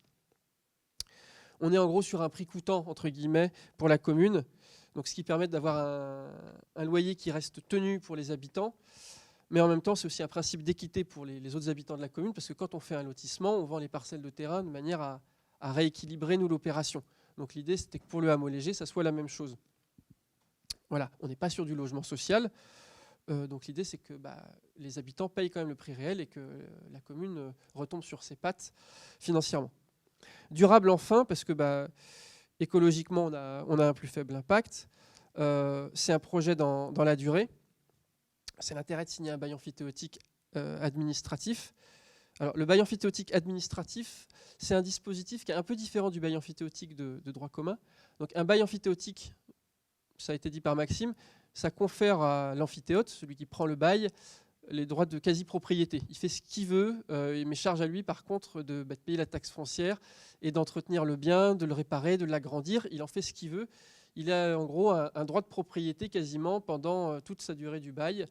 On est en gros sur un prix coûtant, entre guillemets, pour la commune. Donc, ce qui permet d'avoir un loyer qui reste tenu pour les habitants. Mais en même temps, c'est aussi un principe d'équité pour les autres habitants de la commune, parce que quand on fait un lotissement, on vend les parcelles de terrain de manière à rééquilibrer, nous, l'opération. Donc l'idée, c'était que pour le hameau léger, ça soit la même chose. Voilà, on n'est pas sur du logement social. Donc l'idée, c'est que les habitants payent quand même le prix réel et que la commune retombe sur ses pattes financièrement. Durable enfin, parce que écologiquement, on a un plus faible impact. C'est un projet dans la durée. C'est l'intérêt de signer un bail amphithéotique administratif. Alors, le bail amphithéotique administratif, c'est un dispositif qui est un peu différent du bail amphithéotique de droit commun. Donc, un bail amphithéotique, ça a été dit par Maxime, ça confère à l'amphithéote, celui qui prend le bail, les droits de quasi-propriété. Il fait ce qu'il veut, mais charge à lui, par contre, de payer la taxe foncière et d'entretenir le bien, de le réparer, de l'agrandir. Il en fait ce qu'il veut. Il a en gros un droit de propriété quasiment pendant toute sa durée du bail.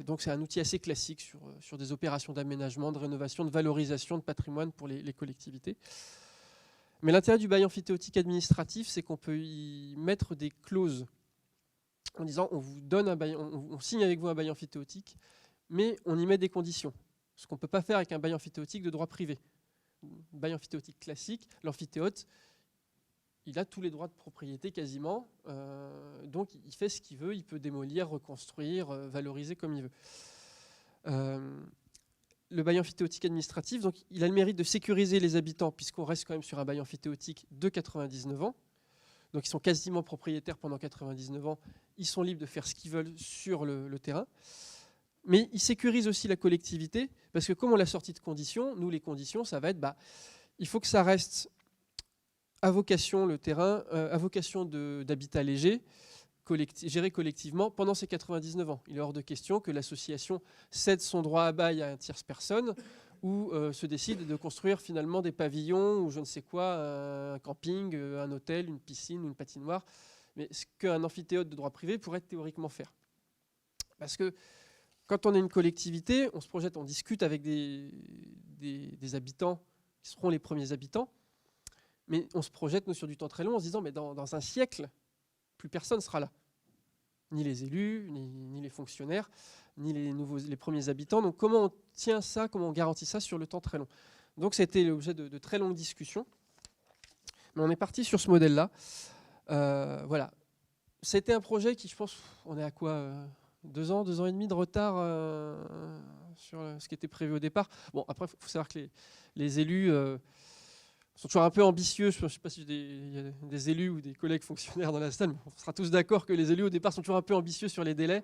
Donc c'est un outil assez classique sur des opérations d'aménagement, de rénovation, de valorisation de patrimoine pour les collectivités. Mais l'intérêt du bail amphithéotique administratif, c'est qu'on peut y mettre des clauses en disant on vous donne un bail, on signe avec vous un bail amphithéotique, mais on y met des conditions. Ce qu'on ne peut pas faire avec un bail amphithéotique de droit privé. Bail amphithéotique classique, l'amphithéote, il a tous les droits de propriété quasiment, donc il fait ce qu'il veut, il peut démolir, reconstruire, valoriser comme il veut. Le bail amphithéotique administratif, donc, il a le mérite de sécuriser les habitants, puisqu'on reste quand même sur un bail amphithéotique de 99 ans. Donc ils sont quasiment propriétaires pendant 99 ans, ils sont libres de faire ce qu'ils veulent sur le terrain. Mais ils sécurisent aussi la collectivité, parce que comme on l'a sorti de conditions, nous les conditions, ça va être, il faut que ça reste à vocation, le terrain, à vocation d'habitat léger, géré collectivement pendant ces 99 ans. Il est hors de question que l'association cède son droit à bail à une tierce personne ou se décide de construire finalement des pavillons ou je ne sais quoi, un camping, un hôtel, une piscine, une patinoire, mais ce qu'un amphithéâtre de droit privé pourrait théoriquement faire. Parce que quand on est une collectivité, on se projette, on discute avec des habitants qui seront les premiers habitants, mais on se projette nous, sur du temps très long en se disant mais dans un siècle, plus personne ne sera là. Ni les élus, ni les fonctionnaires, ni les premiers habitants. Donc comment on tient ça, comment on garantit ça sur le temps très long? Donc c'était l'objet de très longues discussions. Mais on est parti sur ce modèle-là. Voilà. C'était un projet qui, je pense, on est à quoi 2 ans et demi de retard sur ce qui était prévu au départ. Bon, après, il faut savoir que les élus sont toujours un peu ambitieux. Je ne sais pas si il y a des élus ou des collègues fonctionnaires dans la salle, mais on sera tous d'accord que les élus, au départ, sont toujours un peu ambitieux sur les délais.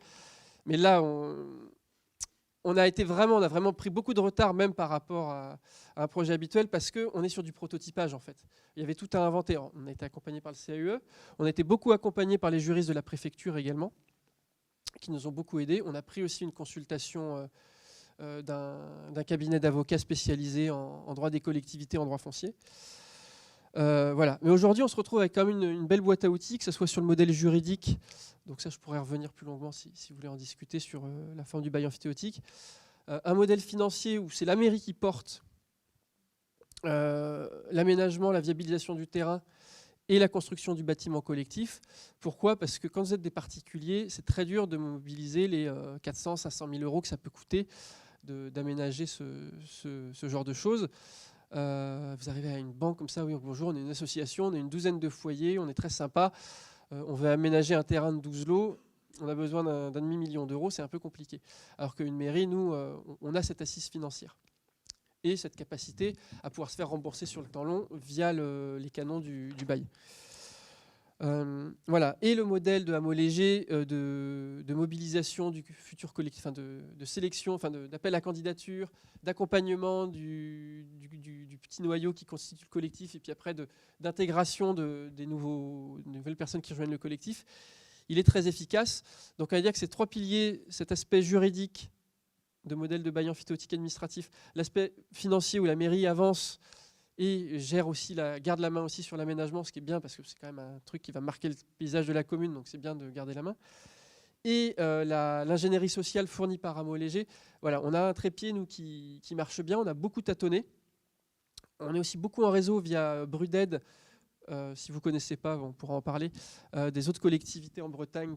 Mais là, on a vraiment pris beaucoup de retard, même par rapport à un projet habituel, parce qu'on est sur du prototypage, en fait. Il y avait tout à inventer. On a été accompagné par le CAUE, on a été beaucoup accompagné par les juristes de la préfecture également, qui nous ont beaucoup aidés. On a pris aussi une consultation d'un cabinet d'avocats spécialisé en droit des collectivités, en droit foncier. Voilà. Mais aujourd'hui, on se retrouve avec quand même une belle boîte à outils, que ce soit sur le modèle juridique. Donc ça, je pourrais revenir plus longuement si vous voulez en discuter sur la forme du bail amphithéotique. Un modèle financier où c'est la mairie qui porte l'aménagement, la viabilisation du terrain et la construction du bâtiment collectif. Pourquoi ? Parce que quand vous êtes des particuliers, c'est très dur de mobiliser les 400 à 500 000 euros que ça peut coûter d'aménager ce genre de choses. Vous arrivez à une banque comme ça, oui, bonjour, on est une association, on est une douzaine de foyers, on est très sympa, on veut aménager un terrain de 12 lots, on a besoin d'un demi-million d'euros, c'est un peu compliqué. Alors qu'une mairie, nous, on a cette assise financière et cette capacité à pouvoir se faire rembourser sur le temps long via les canons du bail. Voilà. Et le modèle de hameau léger, de mobilisation du futur collectif, de sélection, d'appel à candidature, d'accompagnement du petit noyau qui constitue le collectif, et puis après d'intégration des nouvelles personnes qui rejoignent le collectif, il est très efficace. Donc on va dire que ces 3 piliers, cet aspect juridique de modèle de bail amphithéotique administratif, l'aspect financier où la mairie avance et garde la main aussi sur l'aménagement, ce qui est bien parce que c'est quand même un truc qui va marquer le paysage de la commune, donc c'est bien de garder la main. Et l'ingénierie sociale fournie par Hameau Léger. Voilà, on a un trépied, nous, qui marche bien, on a beaucoup tâtonné. On est aussi beaucoup en réseau via Bruded. Si vous ne connaissez pas, on pourra en parler, des autres collectivités en Bretagne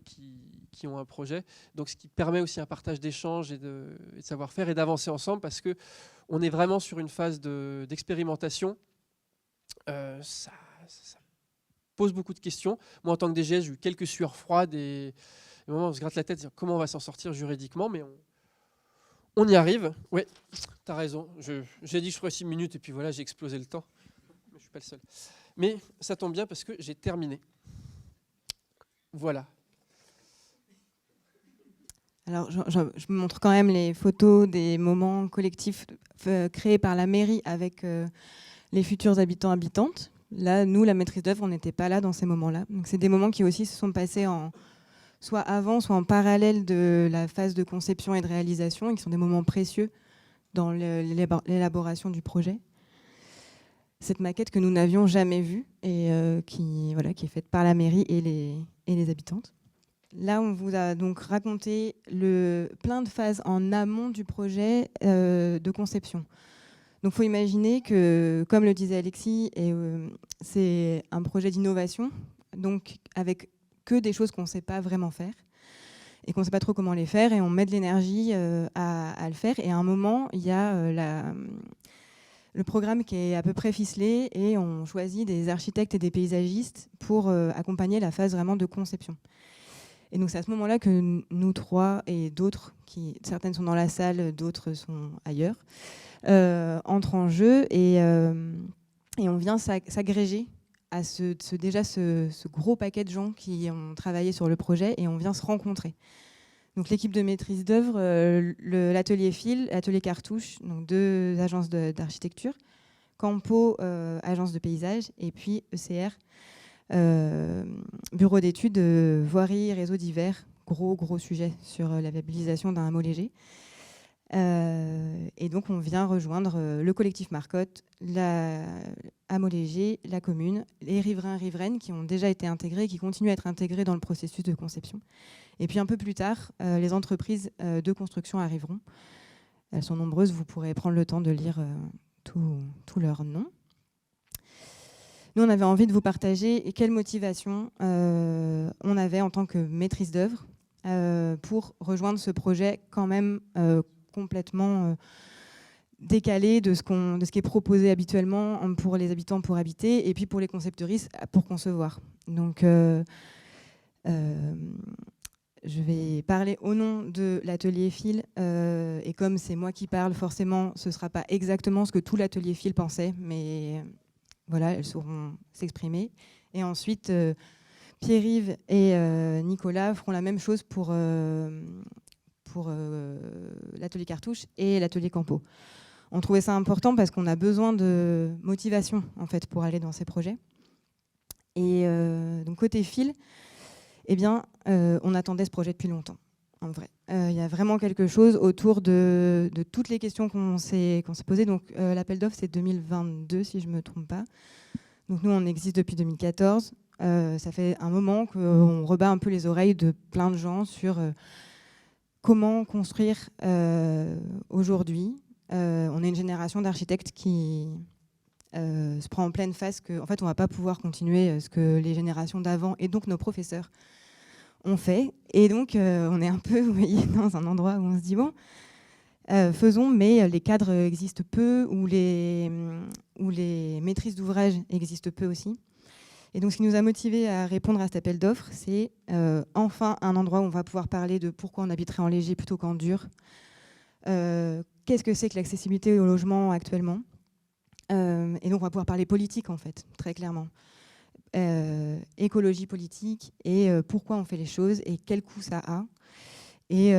qui ont un projet. Donc, ce qui permet aussi un partage d'échanges et de savoir-faire et d'avancer ensemble parce qu'on est vraiment sur une phase d'expérimentation. Ça pose beaucoup de questions. Moi, en tant que DGS, j'ai eu quelques sueurs froides et au moment où on se gratte la tête, comment on va s'en sortir juridiquement, mais on y arrive. Oui, tu as raison. J'ai dit je ferai 6 minutes et puis voilà, j'ai explosé le temps. Mais je ne suis pas le seul. Mais ça tombe bien parce que j'ai terminé. Voilà. Alors, je montre quand même les photos des moments collectifs créés par la mairie avec les futurs habitants-habitantes. Là, nous, la maîtrise d'œuvre, on n'était pas là dans ces moments-là. Donc, c'est des moments qui aussi se sont passés soit avant, soit en parallèle de la phase de conception et de réalisation, et qui sont des moments précieux dans l'élaboration du projet. Cette maquette que nous n'avions jamais vue et qui est faite par la mairie et les habitantes. Là, on vous a donc raconté plein de phases en amont du projet de conception. Donc, il faut imaginer que, comme le disait Alexis, c'est un projet d'innovation, donc avec que des choses qu'on ne sait pas vraiment faire et qu'on ne sait pas trop comment les faire, et on met de l'énergie à le faire. Et à un moment, il y a le programme qui est à peu près ficelé et on choisit des architectes et des paysagistes pour accompagner la phase vraiment de conception. Et donc c'est à ce moment-là que nous 3 et d'autres, certaines sont dans la salle, d'autres sont ailleurs, entrent en jeu et on vient s'agréger à ce gros paquet de gens qui ont travaillé sur le projet, et on vient se rencontrer. Donc l'équipe de maîtrise d'œuvre, l'atelier Fil, l'atelier Cartouche, donc 2 agences d'architecture, Campo, agence de paysage, et puis ECR, bureau d'études, voirie, réseau divers, gros sujet sur la viabilisation d'un hameau léger. Et donc on vient rejoindre le collectif Marcotte, hameau léger, la commune, les riverains-riveraines qui ont déjà été intégrés et qui continuent à être intégrés dans le processus de conception. Et puis un peu plus tard, les entreprises de construction arriveront. Elles sont nombreuses, vous pourrez prendre le temps de lire tous leurs noms. Nous, on avait envie de vous partager quelle motivation on avait en tant que maîtrise d'œuvre pour rejoindre ce projet quand même complètement décalé de ce qui est proposé habituellement pour les habitants pour habiter, et puis pour les concepteuristes pour concevoir. Donc, je vais parler au nom de l'atelier Fil, et comme c'est moi qui parle, forcément, ce ne sera pas exactement ce que tout l'atelier Fil pensait, mais voilà, elles sauront s'exprimer. Et ensuite, Pierre-Yves et Nicolas feront la même chose pour l'atelier Cartouche et l'atelier Campo. On trouvait ça important parce qu'on a besoin de motivation en fait, pour aller dans ces projets. Et donc côté Fil, eh bien, on attendait ce projet depuis longtemps, en vrai. Il y a vraiment quelque chose autour de toutes les questions qu'on s'est posées. Donc l'appel d'offres, c'est 2022, si je ne me trompe pas. Donc nous, on existe depuis 2014. Ça fait un moment qu'on rebat un peu les oreilles de plein de gens sur comment construire aujourd'hui. On est une génération d'architectes qui se prend en pleine face qu'en fait, on ne va pas pouvoir continuer ce que les générations d'avant et donc nos professeurs ont fait. Et donc, on est un peu, vous voyez, dans un endroit où on se dit, bon, faisons, mais les cadres existent peu, ou les maîtrises d'ouvrage existent peu aussi. Et donc, ce qui nous a motivés à répondre à cet appel d'offres, c'est enfin un endroit où on va pouvoir parler de pourquoi on habiterait en léger plutôt qu'en dur. Qu'est-ce que c'est que l'accessibilité au logement actuellement ? Et donc, on va pouvoir parler politique, en fait, très clairement. Écologie politique et pourquoi on fait les choses et quel coût ça a. Et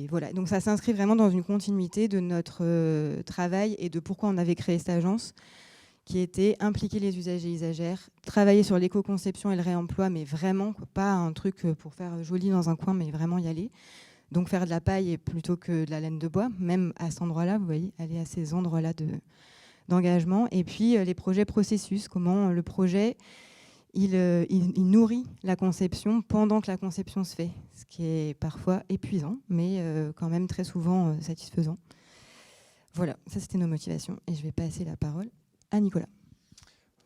voilà, donc ça s'inscrit vraiment dans une continuité de notre travail et de pourquoi on avait créé cette agence, qui était impliquer les usagers et usagères, travailler sur l'éco-conception et le réemploi, mais vraiment pas un truc pour faire joli dans un coin, mais vraiment y aller. Donc faire de la paille plutôt que de la laine de bois, même à cet endroit-là, vous voyez, aller à ces endroits-là d'engagement. Et puis les projets processus, comment le projet il nourrit la conception pendant que la conception se fait, ce qui est parfois épuisant, mais quand même très souvent satisfaisant. Voilà, ça c'était nos motivations. Et je vais passer la parole à Nicolas.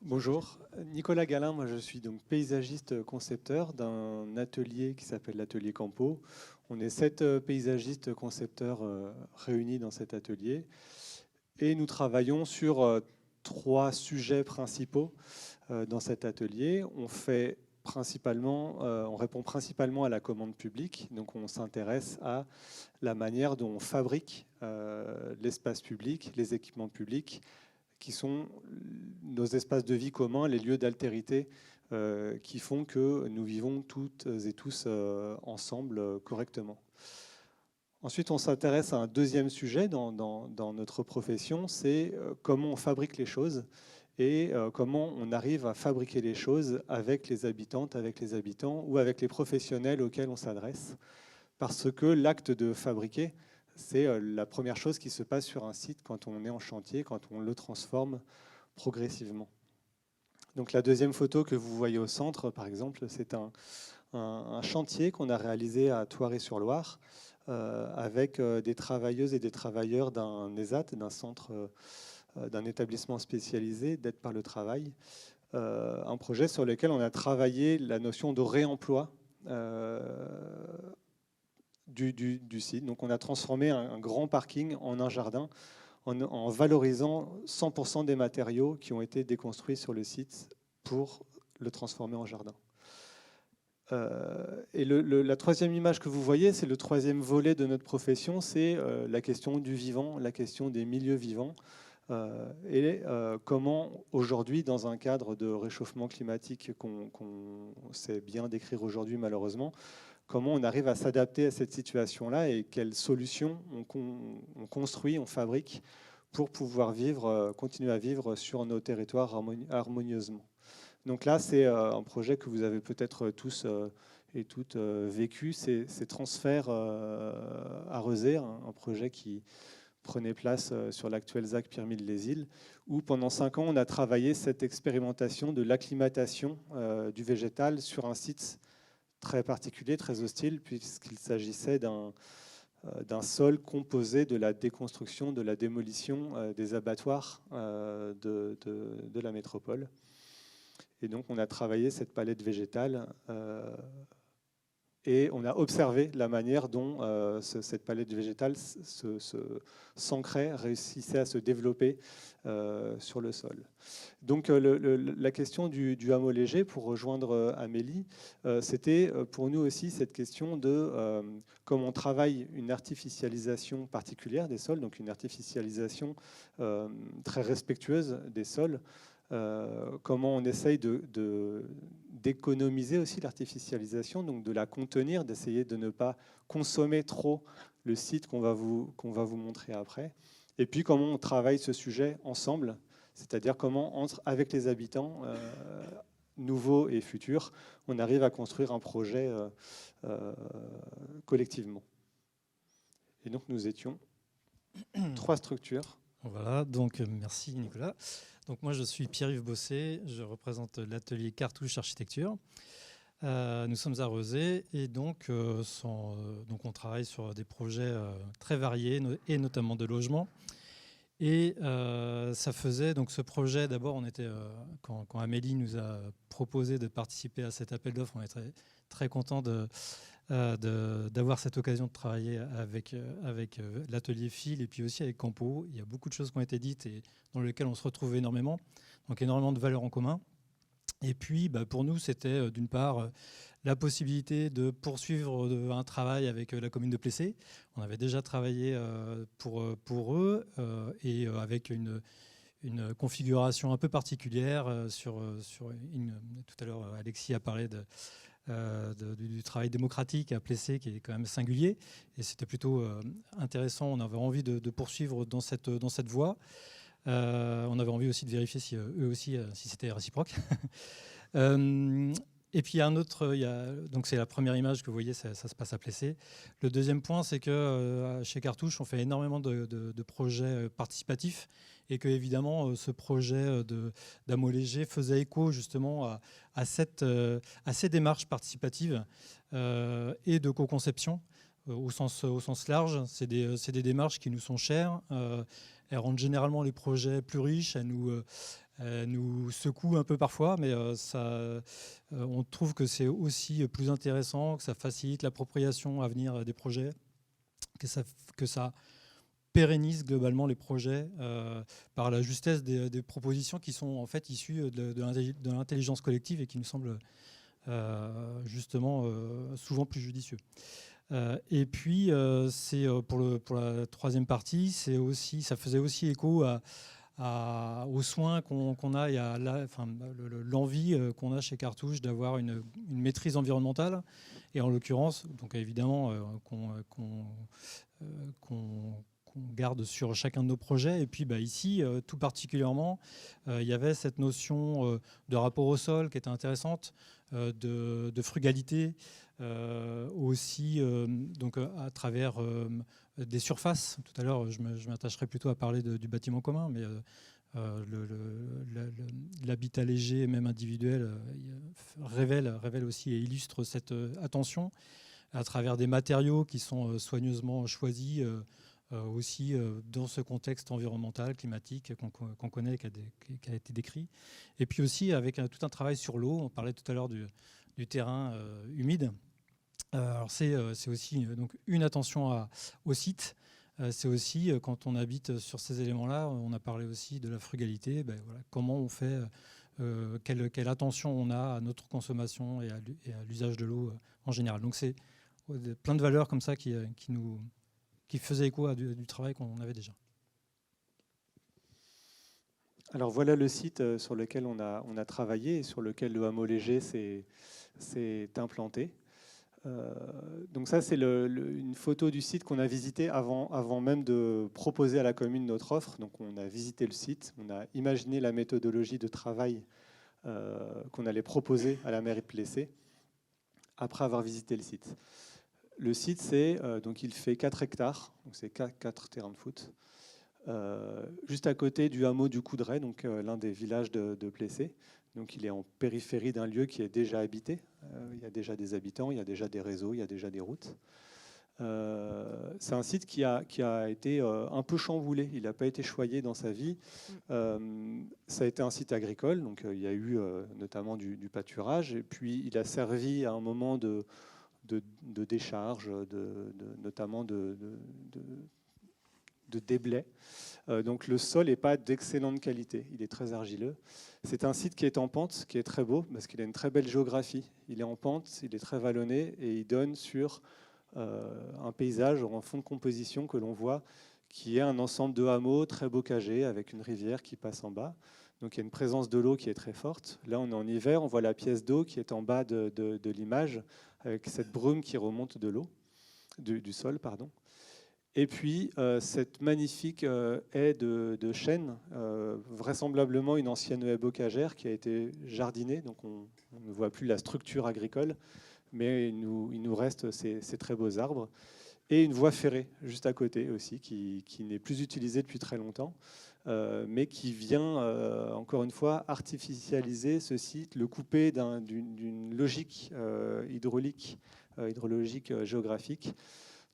Bonjour, Nicolas Galin, moi je suis donc paysagiste concepteur d'un atelier qui s'appelle l'atelier Campo. On est 7 paysagistes concepteurs réunis dans cet atelier et nous travaillons sur 3 sujets principaux dans cet atelier. On répond principalement à la commande publique, donc on s'intéresse à la manière dont on fabrique l'espace public, les équipements publics, qui sont nos espaces de vie communs, les lieux d'altérité qui font que nous vivons toutes et tous ensemble correctement. Ensuite, on s'intéresse à un deuxième sujet dans notre profession, c'est comment on fabrique les choses et comment on arrive à fabriquer les choses avec les habitantes, avec les habitants ou avec les professionnels auxquels on s'adresse. Parce que l'acte de fabriquer, c'est la première chose qui se passe sur un site quand on est en chantier, quand on le transforme progressivement. Donc la deuxième photo que vous voyez au centre, par exemple, c'est un chantier qu'on a réalisé à Thoiré-sur-Loire avec des travailleuses et des travailleurs d'un ESAT, d'un centre, d'un établissement spécialisé d'aide par le travail. Un projet sur lequel on a travaillé la notion de réemploi du site. Donc on a transformé un grand parking en un jardin en valorisant 100% des matériaux qui ont été déconstruits sur le site pour le transformer en jardin. Et la troisième image que vous voyez, c'est le troisième volet de notre profession, c'est la question du vivant, la question des milieux vivants. Et comment aujourd'hui, dans un cadre de réchauffement climatique qu'on sait bien décrire aujourd'hui malheureusement, comment on arrive à s'adapter à cette situation-là et quelles solutions on construit, on fabrique pour pouvoir continuer à vivre sur nos territoires harmonieusement. Donc là, c'est un projet que vous avez peut-être tous et toutes vécu, c'est Transfert à Rezé, un projet qui prenait place sur l'actuel ZAC Pierre-Mille-les-Îles, où pendant 5 ans, on a travaillé cette expérimentation de l'acclimatation du végétal sur un site très particulier, très hostile, puisqu'il s'agissait d'un sol composé de la déconstruction, de la démolition des abattoirs de la métropole. Et donc on a travaillé cette palette végétale Et on a observé la manière dont cette palette végétale s'ancrait, réussissait à se développer sur le sol. Donc la question du hameau léger, pour rejoindre Amélie, c'était pour nous aussi cette question de comment on travaille une artificialisation particulière des sols, donc une artificialisation très respectueuse des sols, comment on essaye d'économiser aussi l'artificialisation, donc de la contenir, d'essayer de ne pas consommer trop le site qu'on va vous montrer après. Et puis comment on travaille ce sujet ensemble, c'est-à-dire comment, avec les habitants nouveaux et futurs, on arrive à construire un projet collectivement. Et donc nous étions 3 structures. Voilà, donc merci Nicolas. Donc moi je suis Pierre-Yves Bossé, je représente l'atelier Cartouche Architecture. Nous sommes à Rezé et donc on travaille sur des projets très variés et notamment de logement. Et ça faisait donc ce projet, d'abord on était quand Amélie nous a proposé de participer à cet appel d'offres, on est très, très content d'avoir cette occasion de travailler avec l'atelier Fil et puis aussi avec Campo. Il y a beaucoup de choses qui ont été dites et dans lesquelles on se retrouve énormément, donc énormément de valeurs en commun. Et puis pour nous c'était d'une part la possibilité de poursuivre un travail avec la commune de Plessé. On avait déjà travaillé pour eux et avec une configuration un peu particulière tout à l'heure Alexis a parlé du travail démocratique à Plessé qui est quand même singulier et c'était plutôt intéressant. On avait envie de poursuivre dans cette voie. On avait envie aussi de vérifier si eux aussi si c'était réciproque. Et puis il y a un autre, donc c'est la première image que vous voyez, ça se passe à Plessé. Le deuxième point, c'est que chez Cartouche, on fait énormément de projets participatifs et que évidemment ce projet d'hameau léger faisait écho justement à ces démarches participatives et de co-conception au sens large. C'est des démarches qui nous sont chères. Elles rendent généralement les projets plus riches. Elles nous secouent un peu parfois, mais on trouve que c'est aussi plus intéressant, que ça facilite l'appropriation à venir des projets, que ça pérennise globalement les projets par la justesse des propositions qui sont en fait issues de l'intelligence collective et qui nous semblent justement souvent plus judicieux. Et puis, pour la troisième partie, ça faisait aussi écho aux soins qu'on a et à l'envie qu'on a chez Cartouche d'avoir une maîtrise environnementale et en l'occurrence, donc évidemment qu'on garde sur chacun de nos projets. Et puis ici, tout particulièrement, il y avait cette notion de rapport au sol qui était intéressante, de frugalité, aussi donc à travers des surfaces. Tout à l'heure, je m'attacherai plutôt à parler du bâtiment commun, mais l'habitat léger, et même individuel, révèle aussi et illustre cette attention à travers des matériaux qui sont soigneusement choisis aussi dans ce contexte environnemental, climatique qu'on connaît, qui a été décrit. Et puis aussi avec tout un travail sur l'eau. On parlait tout à l'heure du terrain humide. Alors c'est aussi donc une attention au site. C'est aussi quand on habite sur ces éléments-là, on a parlé aussi de la frugalité. Voilà, comment on fait, quelle attention on a à notre consommation et à l'usage de l'eau en général. Donc c'est plein de valeurs comme ça qui faisaient écho à du travail qu'on avait déjà. Alors voilà le site sur lequel on a travaillé et sur lequel le hameau léger s'est implanté. Donc ça, c'est une photo du site qu'on a visité avant même de proposer à la commune notre offre. Donc on a visité le site, on a imaginé la méthodologie de travail qu'on allait proposer à la mairie de Plessé après avoir visité le site. Le site, donc il fait 4 hectares, donc c'est 4 terrains de foot, juste à côté du hameau du Coudray, donc l'un des villages de Plessé. Donc il est en périphérie d'un lieu qui est déjà habité. Il y a déjà des habitants, il y a déjà des réseaux, il y a déjà des routes. C'est un site qui a été un peu chamboulé. Il n'a pas été choyé dans sa vie. Ça a été un site agricole, donc il y a eu notamment du pâturage. Et puis il a servi à un moment de de décharge, notamment de déblais. Donc le sol n'est pas d'excellente qualité, il est très argileux. C'est un site qui est en pente, qui est très beau, parce qu'il a une très belle géographie. Il est en pente, il est très vallonné, et il donne sur un paysage en fond de composition que l'on voit, qui est un ensemble de hameaux très bocagés, avec une rivière qui passe en bas. Donc il y a une présence de l'eau qui est très forte. Là, on est en hiver, on voit la pièce d'eau qui est en bas de l'image, avec cette brume qui remonte de l'eau, du sol, pardon. Et puis, cette magnifique haie de chêne, vraisemblablement une ancienne haie bocagère qui a été jardinée, donc on ne voit plus la structure agricole, mais il nous reste ces très beaux arbres. Et une voie ferrée juste à côté aussi, qui n'est plus utilisée depuis très longtemps, mais qui vient, encore une fois, artificialiser ce site, le couper d'une logique hydrologique géographique.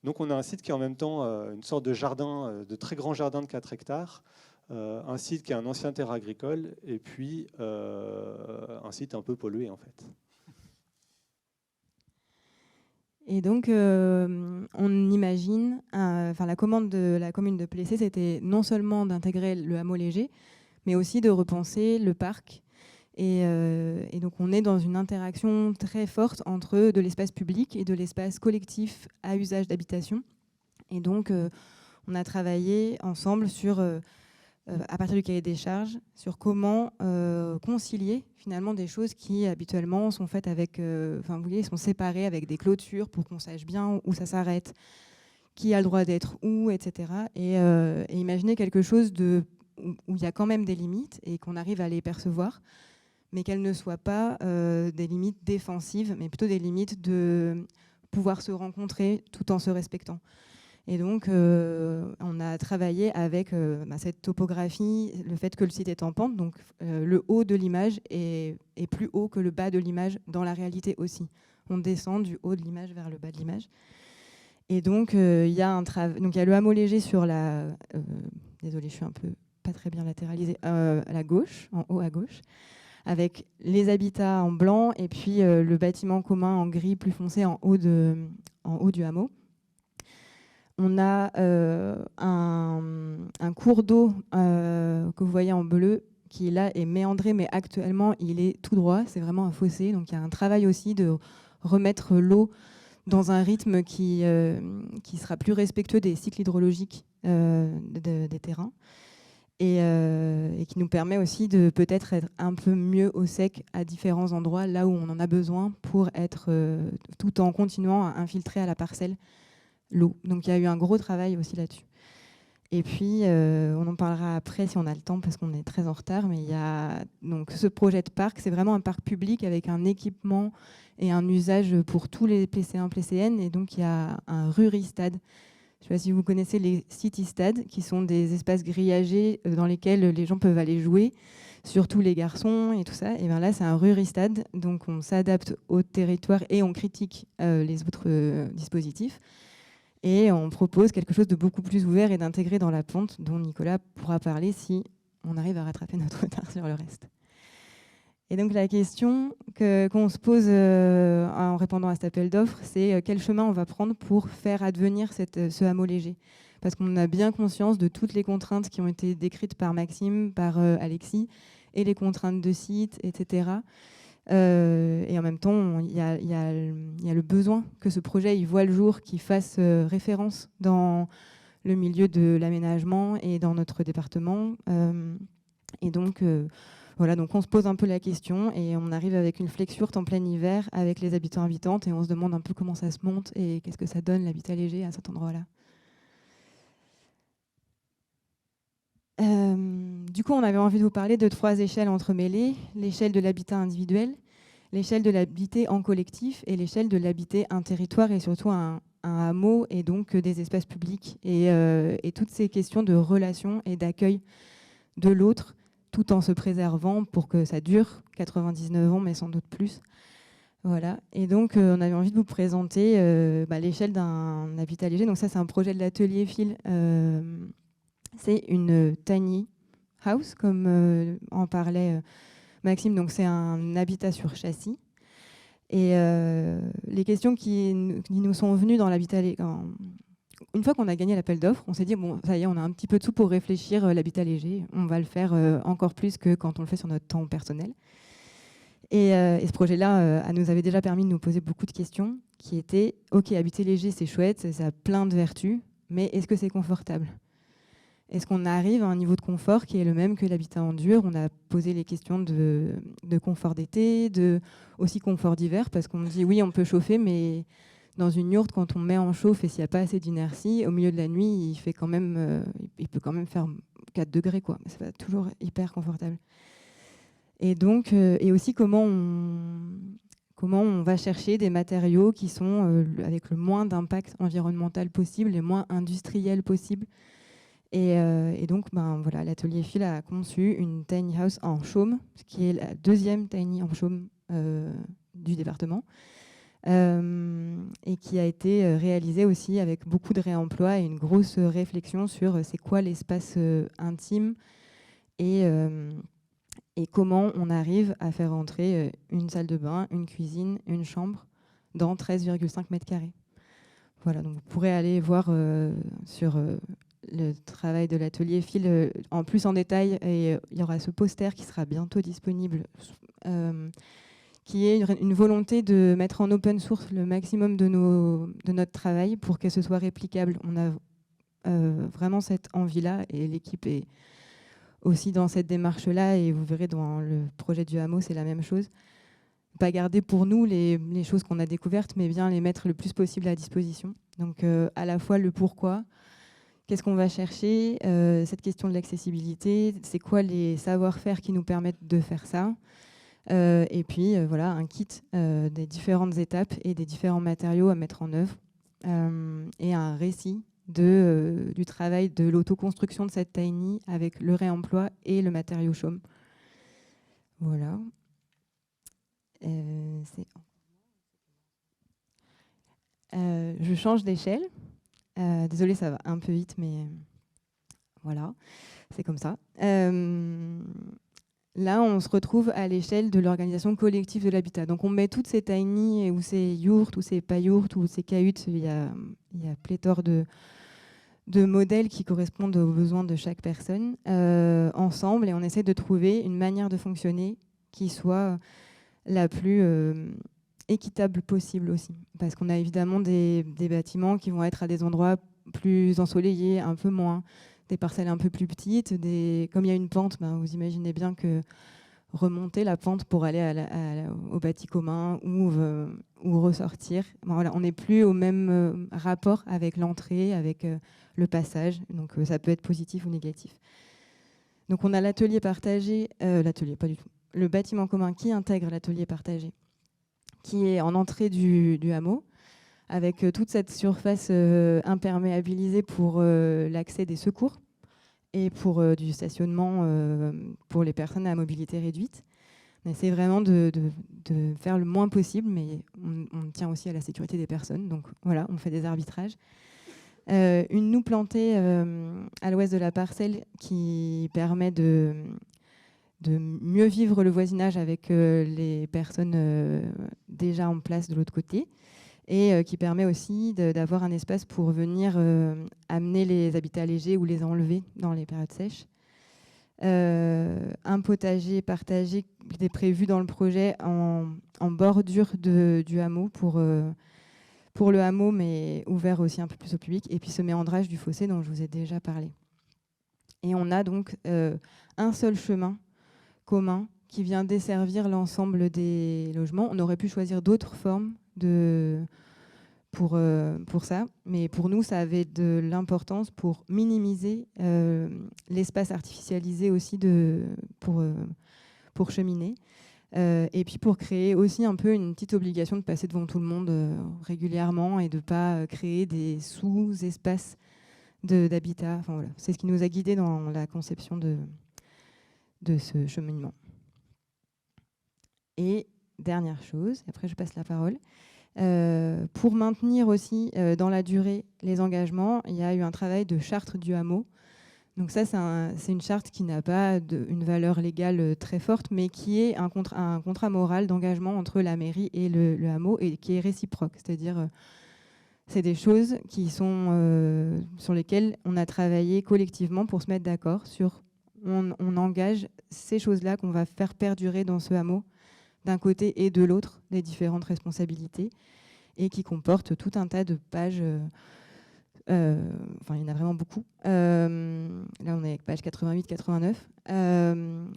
Donc on a un site qui est en même temps une sorte de jardin, de très grand jardin de 4 hectares, un site qui est un ancien terre agricole, et puis un site un peu pollué en fait. Et donc, on imagine, la commande de la commune de Plessé, c'était non seulement d'intégrer le hameau léger, mais aussi de repenser le parc. Et donc, on est dans une interaction très forte entre de l'espace public et de l'espace collectif à usage d'habitation. Et donc, on a travaillé ensemble sur, à partir du cahier des charges, sur comment concilier finalement des choses qui habituellement sont faites avec, vous voyez, sont séparées avec des clôtures pour qu'on sache bien où ça s'arrête, qui a le droit d'être où, etc. Et imaginer quelque chose où il y a quand même des limites et qu'on arrive à les percevoir, mais qu'elles ne soient pas des limites défensives, mais plutôt des limites de pouvoir se rencontrer tout en se respectant. Et donc, on a travaillé avec cette topographie, le fait que le site est en pente, donc le haut de l'image est plus haut que le bas de l'image dans la réalité aussi. On descend du haut de l'image vers le bas de l'image. Et donc, il y a le hameau léger sur la... désolée, je suis un peu pas très bien latéralisée. À la gauche, en haut à gauche, avec les habitats en blanc et puis le bâtiment commun en gris plus foncé en haut du hameau. On a un cours d'eau que vous voyez en bleu qui là est méandré, mais actuellement il est tout droit, c'est vraiment un fossé. Donc il y a un travail aussi de remettre l'eau dans un rythme qui sera plus respectueux des cycles hydrologiques des terrains et qui nous permet aussi de peut-être être un peu mieux au sec à différents endroits, là où on en a besoin pour être tout en continuant à infiltrer à la parcelle l'eau. Donc il y a eu un gros travail aussi là-dessus. Et puis, on en parlera après si on a le temps parce qu'on est très en retard, mais il y a donc ce projet de parc, c'est vraiment un parc public avec un équipement et un usage pour tous les PCN, PCN. Et donc, il y a un ruristade. Je ne sais pas si vous connaissez les city-stades, qui sont des espaces grillagés dans lesquels les gens peuvent aller jouer, surtout les garçons et tout ça. Et bien là, c'est un ruristade, donc on s'adapte au territoire et on critique les autres dispositifs. Et on propose quelque chose de beaucoup plus ouvert et d'intégré dans la pente, dont Nicolas pourra parler si on arrive à rattraper notre retard sur le reste. Et donc la question qu'on se pose en répondant à cet appel d'offres, c'est quel chemin on va prendre pour faire advenir ce hameau léger. Parce qu'on a bien conscience de toutes les contraintes qui ont été décrites par Maxime, par Alexis, et les contraintes de site, etc. Et en même temps, il y a le besoin que ce projet il voit le jour, qu'il fasse référence dans le milieu de l'aménagement et dans notre département. Et donc, voilà, donc on se pose un peu la question et on arrive avec une flexurte en plein hiver avec les habitants-habitantes et on se demande un peu comment ça se monte et qu'est-ce que ça donne l'habitat léger à cet endroit-là. Du coup, on avait envie de vous parler de 3 échelles entremêlées, l'échelle de l'habitat individuel, l'échelle de l'habité en collectif et l'échelle de l'habité un territoire et surtout un hameau et donc des espaces publics. Et toutes ces questions de relation et d'accueil de l'autre, tout en se préservant pour que ça dure 99 ans, mais sans doute plus. Voilà. Et donc, on avait envie de vous présenter l'échelle d'un habitat léger. Donc ça, c'est un projet de l'atelier Phil. C'est une tiny house, comme en parlait Maxime. Donc c'est un habitat sur châssis. Et les questions qui nous sont venues dans l'habitat, une fois qu'on a gagné l'appel d'offres, on s'est dit, bon, ça y est, on a un petit peu de sous pour réfléchir l'habitat léger. On va le faire encore plus que quand on le fait sur notre temps personnel. Et ce projet-là nous avait déjà permis de nous poser beaucoup de questions qui étaient, OK, habiter léger, c'est chouette, ça a plein de vertus, mais est-ce que c'est confortable ? Est-ce qu'on arrive à un niveau de confort qui est le même que l'habitat en dur ? On a posé les questions de confort d'été, aussi confort d'hiver, parce qu'on me dit, oui, on peut chauffer, mais dans une yourte, quand on met en chauffe et s'il n'y a pas assez d'inertie, au milieu de la nuit, il peut quand même faire 4 degrés, quoi. C'est pas toujours hyper confortable. Et donc, et aussi comment on va chercher des matériaux qui sont avec le moins d'impact environnemental possible, les moins industriels possible. Et donc, voilà, l'atelier Fil a conçu une tiny house en chaume, ce qui est la deuxième tiny en chaume du département, et qui a été réalisée aussi avec beaucoup de réemploi et une grosse réflexion sur c'est quoi l'espace intime et comment on arrive à faire entrer une salle de bain, une cuisine, une chambre dans 13,5 mètres carrés. Voilà, donc vous pourrez aller voir sur le travail de l'atelier Fil en plus en détail, et il y aura ce poster qui sera bientôt disponible, qui est une volonté de mettre en open source le maximum de notre travail pour que ce soit réplicable. On a vraiment cette envie-là, et l'équipe est aussi dans cette démarche-là, et vous verrez dans le projet du hameau, c'est la même chose. Pas garder pour nous les choses qu'on a découvertes, mais bien les mettre le plus possible à disposition. Donc à la fois le pourquoi, qu'est-ce qu'on va chercher, cette question de l'accessibilité, c'est quoi les savoir-faire qui nous permettent de faire ça, et puis voilà, un kit des différentes étapes et des différents matériaux à mettre en œuvre, et un récit du travail de l'autoconstruction de cette tiny avec le réemploi et le matériau chaume. Voilà. Je change d'échelle. Désolée, ça va un peu vite, mais voilà, c'est comme ça. Là, on se retrouve à l'échelle de l'organisation collective de l'habitat. Donc, on met toutes ces tiny, ou ces yourtes, ou ces pas yourtes, ou ces cahutes. Il y a pléthore de modèles qui correspondent aux besoins de chaque personne ensemble, et on essaie de trouver une manière de fonctionner qui soit la plus équitable possible aussi. Parce qu'on a évidemment des bâtiments qui vont être à des endroits plus ensoleillés, un peu moins, des parcelles un peu plus petites, comme il y a une pente, vous imaginez bien que remonter la pente pour aller au bâti commun ou ressortir, voilà, on n'est plus au même rapport avec l'entrée, avec le passage, donc ça peut être positif ou négatif. Donc on a l'atelier partagé, pas du tout, le bâtiment commun qui intègre l'atelier partagé, qui est en entrée du hameau, avec toute cette surface imperméabilisée pour l'accès des secours et pour du stationnement pour les personnes à mobilité réduite. On essaie vraiment de faire le moins possible, mais on tient aussi à la sécurité des personnes. Donc voilà, on fait des arbitrages. Une noue plantée à l'ouest de la parcelle qui permet de mieux vivre le voisinage avec les personnes déjà en place de l'autre côté, et qui permet aussi d'avoir un espace pour venir amener les habitats légers ou les enlever dans les périodes sèches. Un potager partagé qui était prévu dans le projet en bordure du hameau pour le hameau, mais ouvert aussi un peu plus au public, et puis ce méandrage du fossé dont je vous ai déjà parlé. Et on a donc un seul chemin commun qui vient desservir l'ensemble des logements. On aurait pu choisir d'autres formes pour ça, mais pour nous, ça avait de l'importance pour minimiser l'espace artificialisé aussi pour cheminer, et puis pour créer aussi un peu une petite obligation de passer devant tout le monde régulièrement et de ne pas créer des sous-espaces d'habitat. Enfin, voilà. C'est ce qui nous a guidés dans la conception de ce cheminement. Et dernière chose, après je passe la parole, pour maintenir aussi dans la durée les engagements, il y a eu un travail de charte du hameau, Donc ça, c'est une charte qui n'a pas une valeur légale très forte, mais qui est un contrat moral d'engagement entre la mairie et le hameau, et qui est réciproque. C'est-à-dire, c'est des choses qui sont, sur lesquelles on a travaillé collectivement pour se mettre d'accord sur on engage ces choses-là qu'on va faire perdurer dans ce hameau, d'un côté et de l'autre, les différentes responsabilités, et qui comportent tout un tas de pages. Enfin, il y en a vraiment beaucoup. Là, on est avec page 88-89.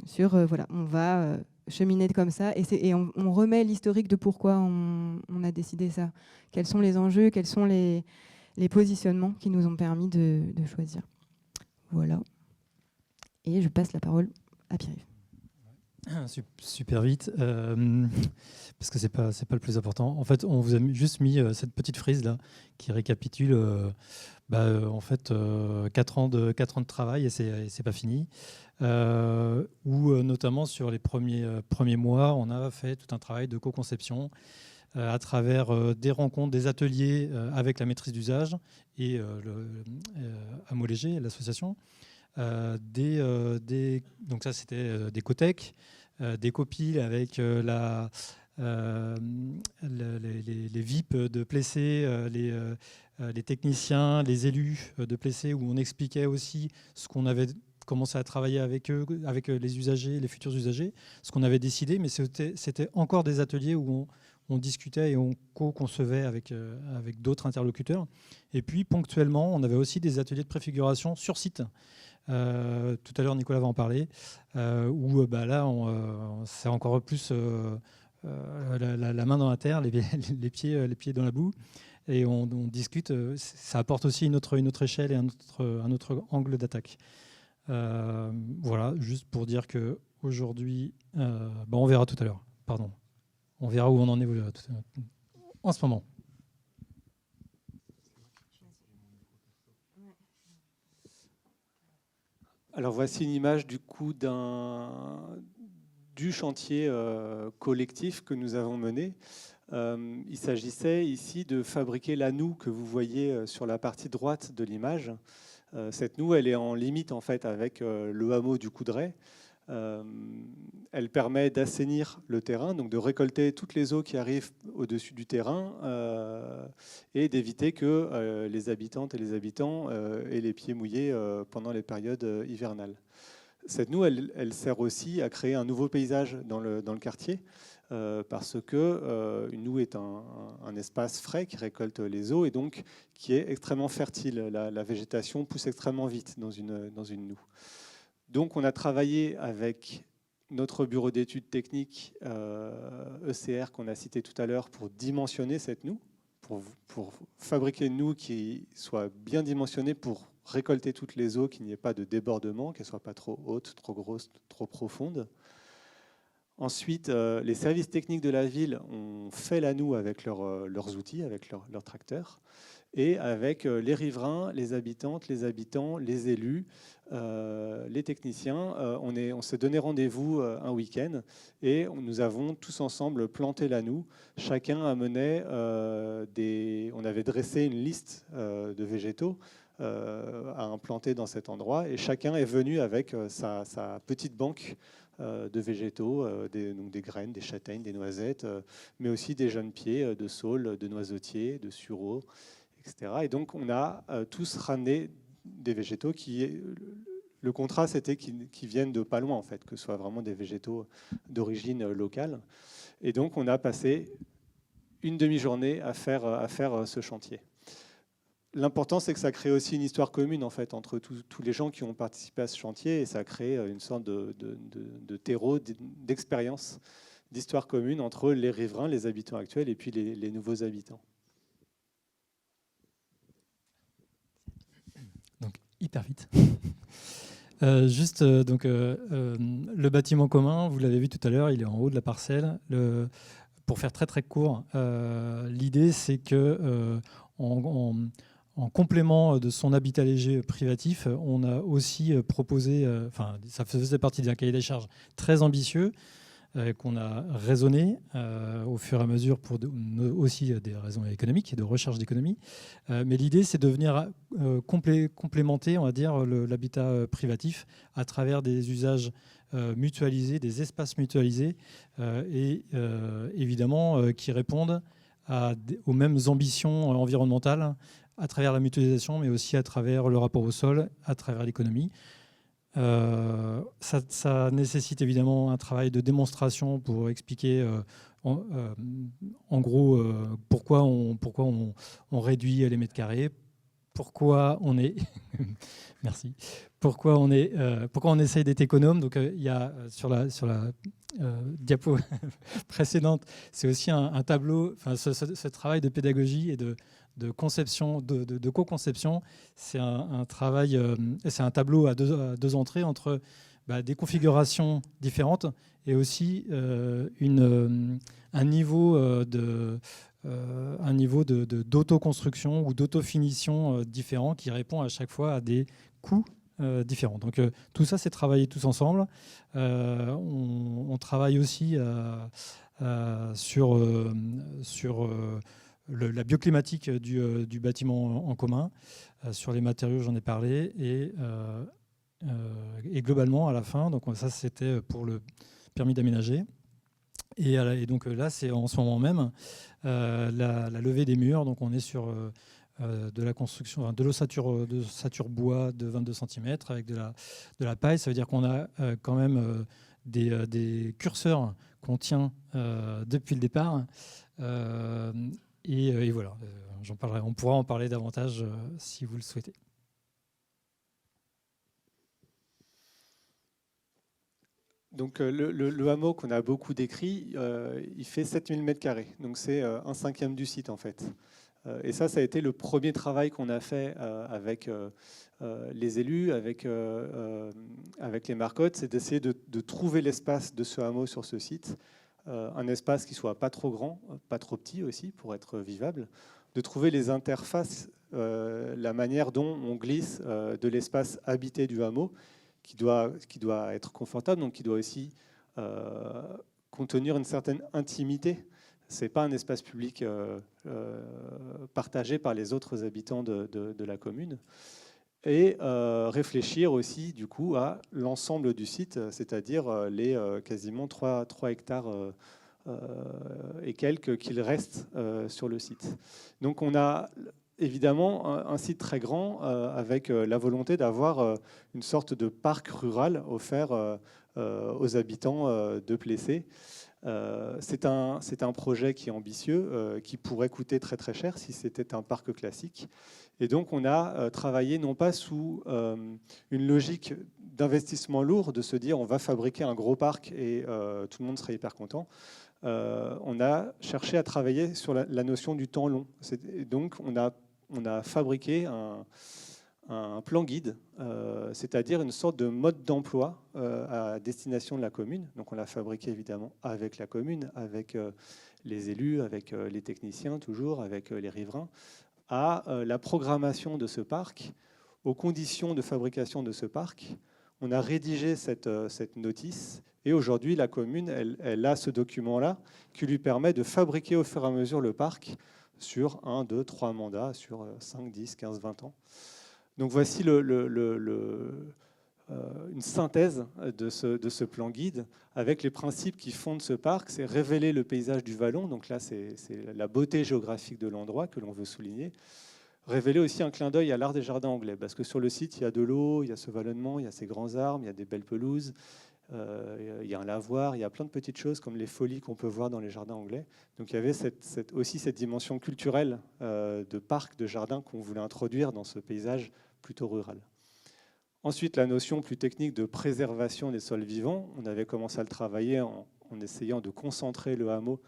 Sur, voilà, on va cheminer comme ça, et on remet l'historique de pourquoi on a décidé ça. Quels sont les enjeux, quels sont les positionnements qui nous ont permis de choisir. Voilà. Et je passe la parole à Pierre-Yves. Super vite, parce que c'est pas le plus important. En fait, on vous a juste mis cette petite frise là qui récapitule en fait 4 ans de travail, et c'est pas fini. Où notamment sur les premiers mois, on a fait tout un travail de co-conception à travers des rencontres, des ateliers avec la maîtrise d'usage et Hameaux Légers, l'association. Donc ça, c'était des cotech, des copiles avec les VIP de Plessé, les techniciens, les élus de Plessé, où on expliquait aussi ce qu'on avait commencé à travailler avec eux, avec les usagers, les futurs usagers, ce qu'on avait décidé, mais c'était encore des ateliers où on discutait et on co-concevait avec d'autres interlocuteurs. Et puis, ponctuellement, on avait aussi des ateliers de préfiguration sur site. Tout à l'heure, Nicolas va en parler, où là, c'est encore plus la main dans la terre, les pieds dans la boue, et on discute. Ça apporte aussi une autre échelle et un autre angle d'attaque. Voilà, juste pour dire qu'aujourd'hui, on verra tout à l'heure. Pardon. On verra où on en est en ce moment. Alors voici une image du coup du chantier collectif que nous avons mené. Il s'agissait ici de fabriquer la noue que vous voyez sur la partie droite de l'image. Cette noue, elle est en limite en fait avec le hameau du Coudray. Elle permet d'assainir le terrain, donc de récolter toutes les eaux qui arrivent au-dessus du terrain et d'éviter que les habitantes et les habitants aient les pieds mouillés pendant les périodes hivernales. Cette noue, elle sert aussi à créer un nouveau paysage dans le quartier parce que une noue est un espace frais qui récolte les eaux et donc qui est extrêmement fertile. La végétation pousse extrêmement vite dans une noue. Donc on a travaillé avec notre bureau d'études techniques ECR qu'on a cité tout à l'heure pour dimensionner cette noue, pour fabriquer une noue qui soit bien dimensionnée pour récolter toutes les eaux, qu'il n'y ait pas de débordement, qu'elles ne soient pas trop hautes, trop grosses, trop profondes. Ensuite, les services techniques de la ville ont fait la noue avec leurs outils, avec leurs tracteurs, et avec les riverains, les habitantes, les habitants, les élus, les techniciens. On s'est donné rendez-vous un week-end et nous avons tous ensemble planté la noue. Chacun amenait on avait dressé une liste de végétaux à implanter dans cet endroit et chacun est venu avec sa petite banque de végétaux, donc des graines, des châtaignes, des noisettes, mais aussi des jeunes pieds de saules, de noisetiers, de sureaux, etc. Et donc on a tous ramené des végétaux le contrat c'était qu'ils viennent de pas loin en fait, que ce soit vraiment des végétaux d'origine locale. Et donc on a passé une demi-journée à faire ce chantier. L'important, c'est que ça crée aussi une histoire commune en fait, entre tous les gens qui ont participé à ce chantier et ça crée une sorte de terreau, d'expérience, d'histoire commune entre les riverains, les habitants actuels et puis les nouveaux habitants. Donc, hyper vite. Le bâtiment commun, vous l'avez vu tout à l'heure, il est en haut de la parcelle. Pour faire très très court, l'idée c'est que en complément de son habitat léger privatif, on a aussi proposé, ça faisait partie d'un cahier des charges très ambitieux, qu'on a raisonné au fur et à mesure pour aussi des raisons économiques et de recherche d'économie. Mais l'idée, c'est de venir complémenter, on va dire, l'habitat privatif à travers des usages mutualisés, des espaces mutualisés et évidemment qui répondent aux mêmes ambitions environnementales à travers la mutualisation, mais aussi à travers le rapport au sol, à travers l'économie. Ça nécessite évidemment un travail de démonstration pour expliquer en gros pourquoi on réduit les mètres carrés, pourquoi on est merci, pourquoi on essaye d'être économe. Donc il y a sur la diapo précédente, c'est aussi un tableau, enfin ce travail de pédagogie et de conception, de co-conception, c'est un travail, c'est un tableau à deux entrées entre des configurations différentes et aussi un niveau d'autoconstruction ou d'autofinition différent qui répond à chaque fois à des coûts différents. Donc tout ça, c'est travailler tous ensemble. On travaille aussi sur la bioclimatique du bâtiment en commun. Sur les matériaux, j'en ai parlé. Et globalement, à la fin, donc ça c'était pour le permis d'aménager. Et donc là, c'est en ce moment même la levée des murs. Donc on est sur de la construction, de l'ossature bois de 22 cm avec de la paille. Ça veut dire qu'on a quand même des curseurs qu'on tient depuis le départ. Et voilà, j'en parlerai. On pourra en parler davantage si vous le souhaitez. Donc le hameau qu'on a beaucoup décrit, il fait 7000 m². Donc c'est 1/5 du site en fait. Et ça a été le premier travail qu'on a fait avec les élus, avec les marcottes, c'est d'essayer de trouver l'espace de ce hameau sur ce site. Un espace qui soit pas trop grand, pas trop petit aussi pour être vivable, de trouver les interfaces, la manière dont on glisse de l'espace habité du hameau qui doit être confortable, donc qui doit aussi contenir une certaine intimité. C'est pas un espace public partagé par les autres habitants de la commune. Et réfléchir aussi du coup à l'ensemble du site, c'est-à-dire les quasiment 3 hectares et quelques qu'il reste sur le site. Donc on a évidemment un site très grand avec la volonté d'avoir une sorte de parc rural offert aux habitants de Plessé. C'est un projet qui est ambitieux, qui pourrait coûter très très cher si c'était un parc classique. Et donc on a travaillé non pas sous une logique d'investissement lourd, de se dire on va fabriquer un gros parc et tout le monde serait hyper content. On a cherché à travailler sur la notion du temps long. Donc on a fabriqué un plan guide, c'est-à-dire une sorte de mode d'emploi à destination de la commune. Donc on l'a fabriqué évidemment avec la commune, avec les élus, avec les techniciens toujours, avec les riverains, à la programmation de ce parc, aux conditions de fabrication de ce parc. On a rédigé cette notice et aujourd'hui la commune, elle a ce document-là qui lui permet de fabriquer au fur et à mesure le parc sur 1, 2, 3 mandats, sur 5, 10, 15, 20 ans. Donc voici une synthèse de ce plan guide avec les principes qui fondent ce parc. C'est révéler le paysage du vallon, donc là c'est la beauté géographique de l'endroit que l'on veut souligner. Révéler aussi un clin d'œil à l'art des jardins anglais, parce que sur le site il y a de l'eau, il y a ce vallonnement, il y a ces grands arbres, il y a des belles pelouses, il y a un lavoir, il y a plein de petites choses comme les folies qu'on peut voir dans les jardins anglais. Donc il y avait aussi cette dimension culturelle de parc, de jardin qu'on voulait introduire dans ce paysage plutôt rural. Ensuite, la notion plus technique de préservation des sols vivants, on avait commencé à le travailler en essayant de concentrer le hameau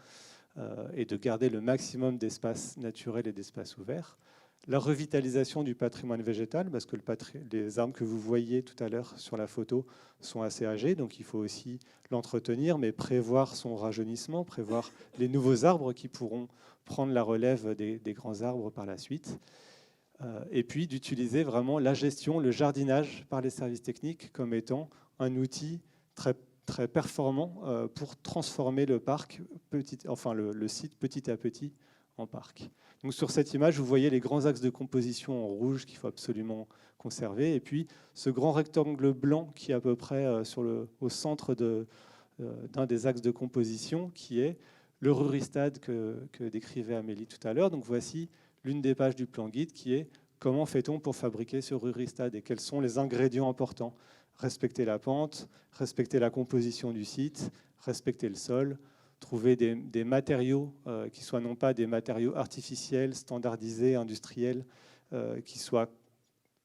et de garder le maximum d'espace naturel et d'espace ouvert. La revitalisation du patrimoine végétal, parce que les arbres que vous voyez tout à l'heure sur la photo sont assez âgés, donc il faut aussi l'entretenir, mais prévoir son rajeunissement, prévoir les nouveaux arbres qui pourront prendre la relève des grands arbres par la suite. Et puis d'utiliser vraiment la gestion, le jardinage par les services techniques comme étant un outil très très performant pour transformer le parc, le site petit à petit en parc. Donc sur cette image, vous voyez les grands axes de composition en rouge qu'il faut absolument conserver, et puis ce grand rectangle blanc qui est à peu près au centre d'un des axes de composition, qui est le Ruristad que décrivait Amélie tout à l'heure. Donc voici l'une des pages du plan guide qui est « Comment fait-on pour fabriquer ce Ruristad et quels sont les ingrédients importants ?» Respecter la pente, respecter la composition du site, respecter le sol, trouver des matériaux qui soient non pas des matériaux artificiels, standardisés, industriels, qui soient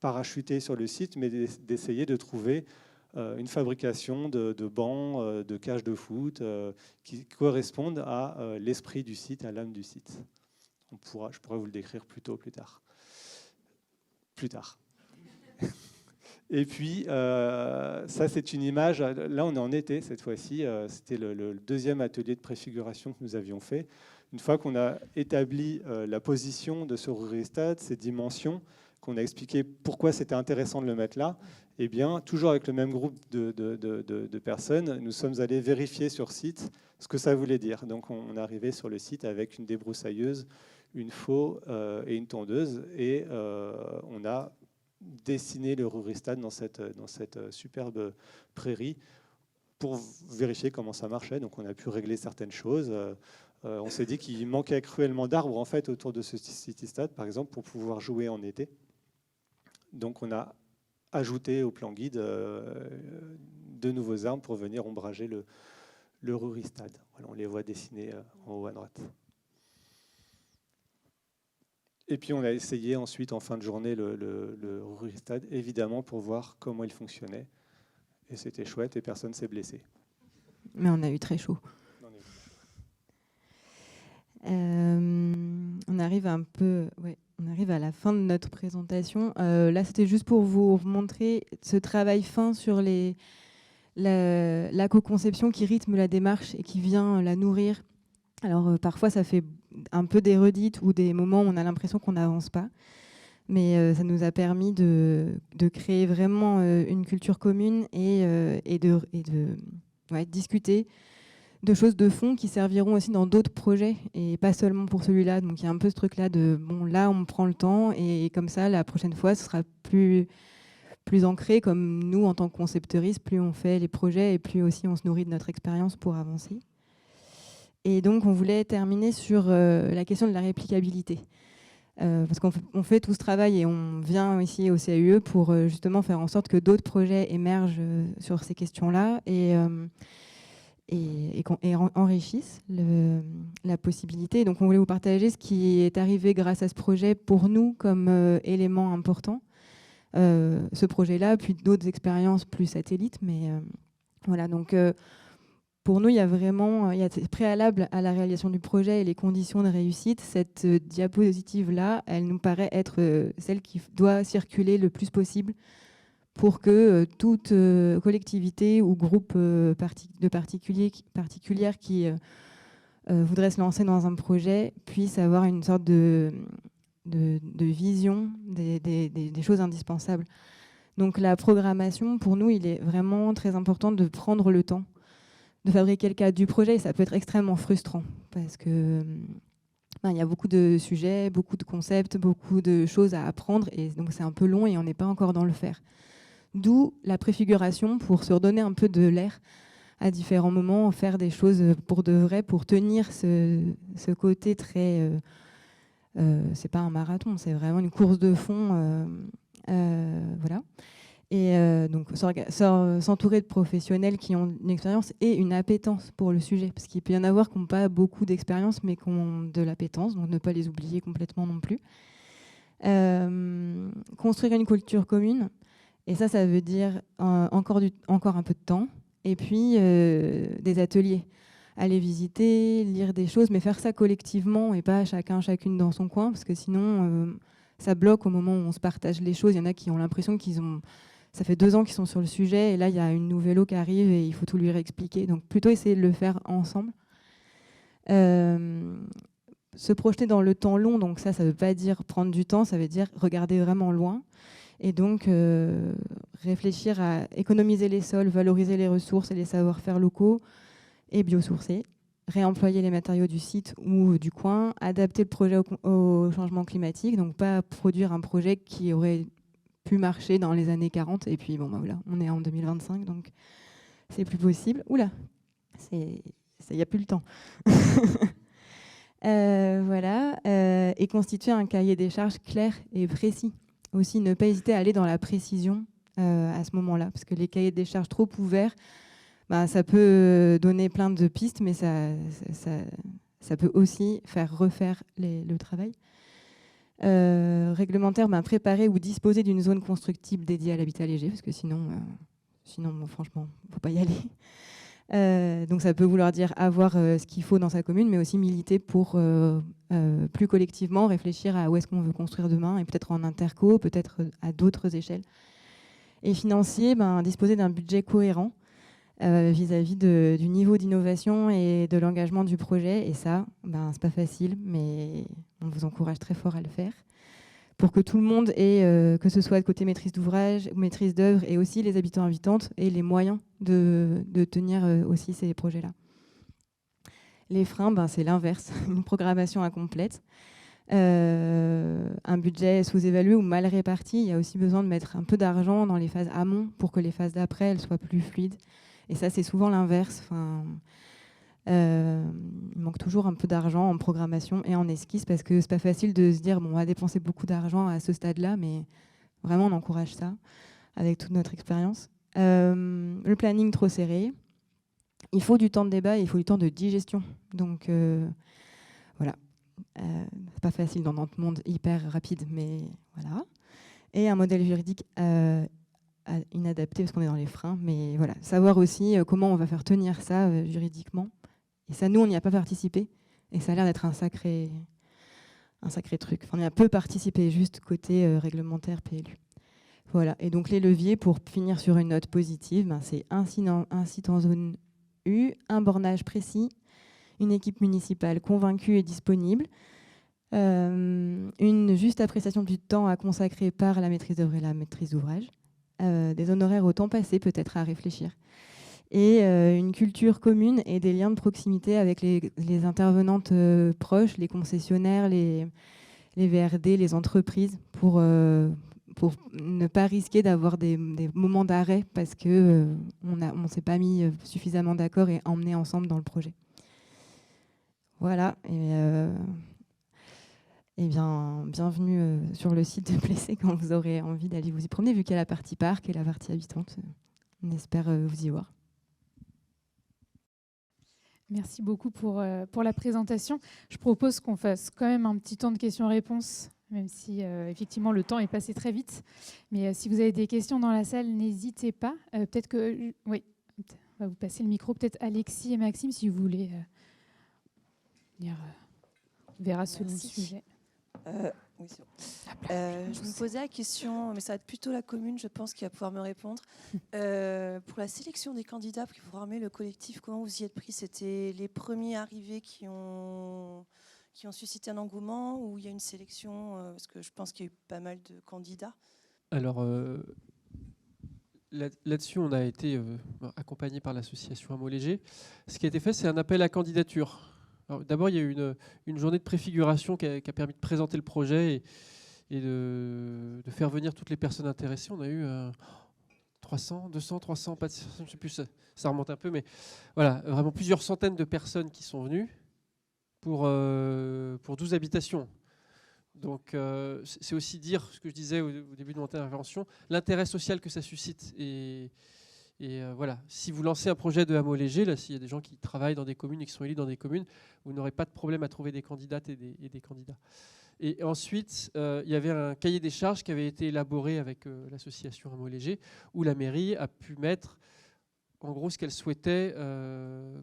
parachutés sur le site, mais d'essayer de trouver une fabrication de bancs, de cages de foot qui correspondent à l'esprit du site, à l'âme du site. Je pourrais vous le décrire plus tard. Et puis, ça, c'est une image. Là, on est en été cette fois-ci. C'était le deuxième atelier de préfiguration que nous avions fait. Une fois qu'on a établi la position de ce Ruristad, ses dimensions, qu'on a expliqué pourquoi c'était intéressant de le mettre là, eh bien, toujours avec le même groupe de personnes, nous sommes allés vérifier sur site ce que ça voulait dire. Donc, on est arrivé sur le site avec une débroussailleuse, une faux et une tondeuse, et on a dessiner le Ruristad dans cette superbe prairie pour vérifier comment ça marchait. Donc on a pu régler certaines choses. On s'est dit qu'il manquait cruellement d'arbres en fait autour de ce Citystad, par exemple, pour pouvoir jouer en été. Donc on a ajouté au plan guide de nouveaux arbres pour venir ombrager le Ruristad. Voilà, on les voit dessinés en haut à droite. Et puis on a essayé ensuite en fin de journée le Ruristad, évidemment pour voir comment il fonctionnait. Et c'était chouette et personne ne s'est blessé. Mais on a eu très chaud. On arrive à la fin de notre présentation. Là, c'était juste pour vous montrer ce travail fin sur la co-conception qui rythme la démarche et qui vient la nourrir. Alors parfois ça fait un peu des redites ou des moments où on a l'impression qu'on n'avance pas, mais ça nous a permis de créer vraiment une culture commune et de discuter de choses de fond qui serviront aussi dans d'autres projets et pas seulement pour celui-là. Donc il y a un peu ce truc-là de bon, là on prend le temps et comme ça la prochaine fois ce sera plus ancré, comme nous en tant que concepteuristes, plus on fait les projets et plus aussi on se nourrit de notre expérience pour avancer. Et donc, on voulait terminer sur la question de la réplicabilité. Parce qu'on fait tout ce travail et on vient ici au CAUE pour justement faire en sorte que d'autres projets émergent sur ces questions-là et enrichissent la possibilité. Donc, on voulait vous partager ce qui est arrivé grâce à ce projet pour nous comme élément important. Ce projet-là, puis d'autres expériences plus satellites. Mais voilà, donc... Pour nous, il y a préalable à la réalisation du projet et les conditions de réussite. Cette diapositive-là, elle nous paraît être celle qui doit circuler le plus possible pour que toute collectivité ou groupe de particulières qui voudraient se lancer dans un projet puisse avoir une sorte de vision des choses indispensables. Donc la programmation, pour nous, il est vraiment très important de prendre le temps de fabriquer le cadre du projet. Et ça peut être extrêmement frustrant parce que il y a beaucoup de sujets, beaucoup de concepts, beaucoup de choses à apprendre et donc c'est un peu long et on n'est pas encore dans le faire. D'où la préfiguration pour se redonner un peu de l'air à différents moments, faire des choses pour de vrai, pour tenir ce côté très... c'est pas un marathon, c'est vraiment une course de fond. Voilà. Et donc s'entourer de professionnels qui ont une expérience et une appétence pour le sujet. Parce qu'il peut y en avoir qui n'ont pas beaucoup d'expérience, mais qui ont de l'appétence, donc ne pas les oublier complètement non plus. Construire une culture commune, et ça veut dire encore un peu de temps, et puis des ateliers. Aller visiter, lire des choses, mais faire ça collectivement et pas chacune dans son coin, parce que sinon ça bloque au moment où on se partage les choses. Il y en a qui ont l'impression ça fait 2 ans qu'ils sont sur le sujet et là il y a une nouvelle eau qui arrive et il faut tout lui réexpliquer. Donc plutôt essayer de le faire ensemble. Se projeter dans le temps long, donc ça veut pas dire prendre du temps, ça veut dire regarder vraiment loin Et donc, réfléchir à économiser les sols, valoriser les ressources et les savoir-faire locaux et biosourcés, réemployer les matériaux du site ou du coin, adapter le projet au changement climatique, donc pas produire un projet qui aurait pu marcher dans les années 40, et puis bon, bah voilà, on est en 2025, donc c'est plus possible. Oula, il n'y a plus le temps. Voilà, et constituer un cahier des charges clair et précis. Aussi, ne pas hésiter à aller dans la précision à ce moment-là, parce que les cahiers des charges trop ouverts, bah, ça peut donner plein de pistes, mais ça peut aussi faire refaire le travail. Réglementaire, bah, préparer ou disposer d'une zone constructible dédiée à l'habitat léger, parce que sinon bon, franchement, il ne faut pas y aller. Donc ça peut vouloir dire avoir ce qu'il faut dans sa commune, mais aussi militer pour plus collectivement réfléchir à où est-ce qu'on veut construire demain, et peut-être en interco, peut-être à d'autres échelles. Et financier, ben, disposer d'un budget cohérent vis-à-vis du niveau d'innovation et de l'engagement du projet. Et ça, ben, c'est pas facile, mais on vous encourage très fort à le faire, pour que tout le monde ait, que ce soit de côté maîtrise d'ouvrage ou maîtrise d'œuvre, et aussi les habitants habitantes, aient les moyens de tenir aussi ces projets-là. Les freins, ben, c'est l'inverse, une programmation incomplète, un budget sous-évalué ou mal réparti. Il y a aussi besoin de mettre un peu d'argent dans les phases amont pour que les phases d'après elles soient plus fluides. Et ça, c'est souvent l'inverse. Enfin, il manque toujours un peu d'argent en programmation et en esquisse, parce que c'est pas facile de se dire bon, on va dépenser beaucoup d'argent à ce stade-là, mais vraiment on encourage ça avec toute notre expérience. Le planning trop serré. Il faut du temps de débat et il faut du temps de digestion. Donc voilà, c'est pas facile dans notre monde hyper rapide, mais voilà. Et un modèle juridique inadapté, parce qu'on est dans les freins, mais voilà, savoir aussi comment on va faire tenir ça juridiquement. Et ça, nous, on n'y a pas participé, et ça a l'air d'être un sacré truc. Enfin, on y a peu participé, juste côté réglementaire PLU. Voilà, et donc les leviers, pour finir sur une note positive, ben, c'est un site en zone U, un bornage précis, une équipe municipale convaincue et disponible, une juste appréciation du temps à consacrer par la maîtrise d'œuvre et la maîtrise d'ouvrage, des honoraires au temps passé peut-être à réfléchir, et une culture commune et des liens de proximité avec les intervenantes proches, les concessionnaires, les VRD, les entreprises, pour ne pas risquer d'avoir des moments d'arrêt parce qu'on ne s'est pas mis suffisamment d'accord et emmené ensemble dans le projet. Voilà. Et bien, bienvenue sur le site de Plessé quand vous aurez envie d'aller vous y promener, vu qu'il y a la partie parc et la partie habitante. On espère vous y voir. Merci beaucoup pour la présentation. Je propose qu'on fasse quand même un petit temps de questions-réponses, même si effectivement le temps est passé très vite. Mais si vous avez des questions dans la salle, n'hésitez pas. Peut-être que... Oui, on va vous passer le micro. Peut-être Alexis et Maxime, si vous voulez dire... on verra selon le sujet. Oui, c'est bon. Je me posais la question, mais ça va être plutôt la commune, je pense, qui va pouvoir me répondre. Pour la sélection des candidats, pour former le collectif, comment vous y êtes pris? C'était les premiers arrivés qui ont suscité un engouement, ou il y a une sélection, parce que je pense qu'il y a eu pas mal de candidats. Alors, là-dessus, on a été accompagné par l'association Hameaux Légers. Ce qui a été fait, c'est un appel à candidature. D'abord, il y a eu une journée de préfiguration qui a permis de présenter le projet et de faire venir toutes les personnes intéressées. On a eu 300, 200, 300, pas de, je ne sais plus, ça remonte un peu, mais voilà, vraiment plusieurs centaines de personnes qui sont venues pour 12 habitations. Donc, c'est aussi dire ce que je disais au début de mon intervention, l'intérêt social que ça suscite. Et voilà, si vous lancez un projet de hameau léger, là, s'il y a des gens qui travaillent dans des communes et qui sont élus dans des communes, vous n'aurez pas de problème à trouver des candidates et des candidats. Et ensuite, il y avait un cahier des charges qui avait été élaboré avec l'association Hameau Léger, où la mairie a pu mettre, en gros, ce qu'elle souhaitait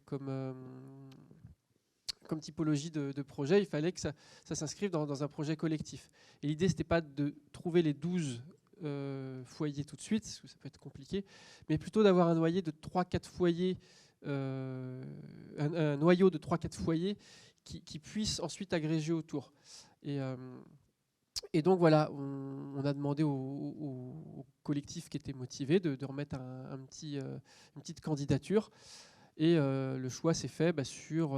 comme typologie de projet. Il fallait que ça s'inscrive dans un projet collectif. Et l'idée, ce n'était pas de trouver les 12 foyers tout de suite, parce que ça peut être compliqué, mais plutôt d'avoir un noyau de 3-4 foyers, un noyau de 3-4 foyers qui puisse ensuite agréger autour. Et Et donc voilà, on a demandé au collectif qui était motivé de remettre une petite candidature. Et le choix s'est fait sur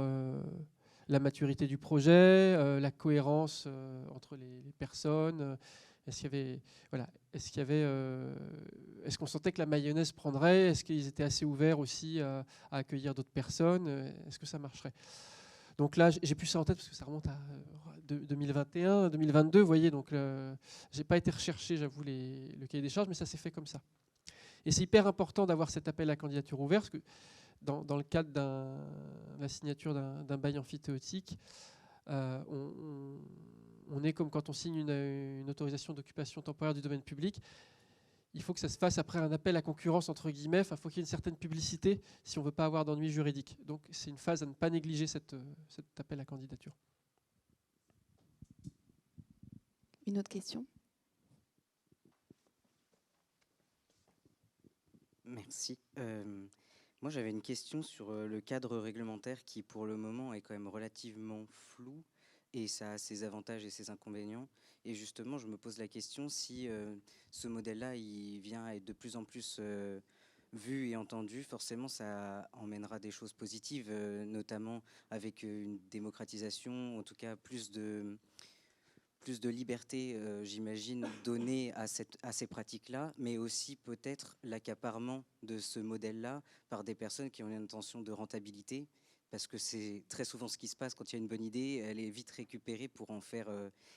la maturité du projet, la cohérence entre les personnes. Est-ce qu'on sentait que la mayonnaise prendrait? Est-ce qu'ils étaient assez ouverts aussi à accueillir d'autres personnes? Est-ce que ça marcherait? Donc là, j'ai plus ça en tête parce que ça remonte à 2021, 2022, vous voyez. Donc, j'ai pas été recherché, j'avoue, le cahier des charges, mais ça s'est fait comme ça. Et c'est hyper important d'avoir cet appel à candidature ouvert, parce que dans le cadre de la signature d'un bail amphithéotique, on est comme quand on signe une autorisation d'occupation temporaire du domaine public. Il faut que ça se fasse après un appel à concurrence, entre guillemets. Il faut qu'il y ait une certaine publicité si on ne veut pas avoir d'ennui juridique. Donc c'est une phase à ne pas négliger, cet appel à candidature. Une autre question? Merci. Moi, j'avais une question sur le cadre réglementaire qui, pour le moment, est quand même relativement flou et ça a ses avantages et ses inconvénients. Et justement, je me pose la question si ce modèle-là, il vient à être de plus en plus vu et entendu, forcément, ça emmènera des choses positives, notamment avec une démocratisation, en tout cas plus de liberté, j'imagine, donnée à ces pratiques-là, mais aussi peut-être l'accaparement de ce modèle-là par des personnes qui ont une intention de rentabilité, parce que c'est très souvent ce qui se passe quand il y a une bonne idée, elle est vite récupérée pour en faire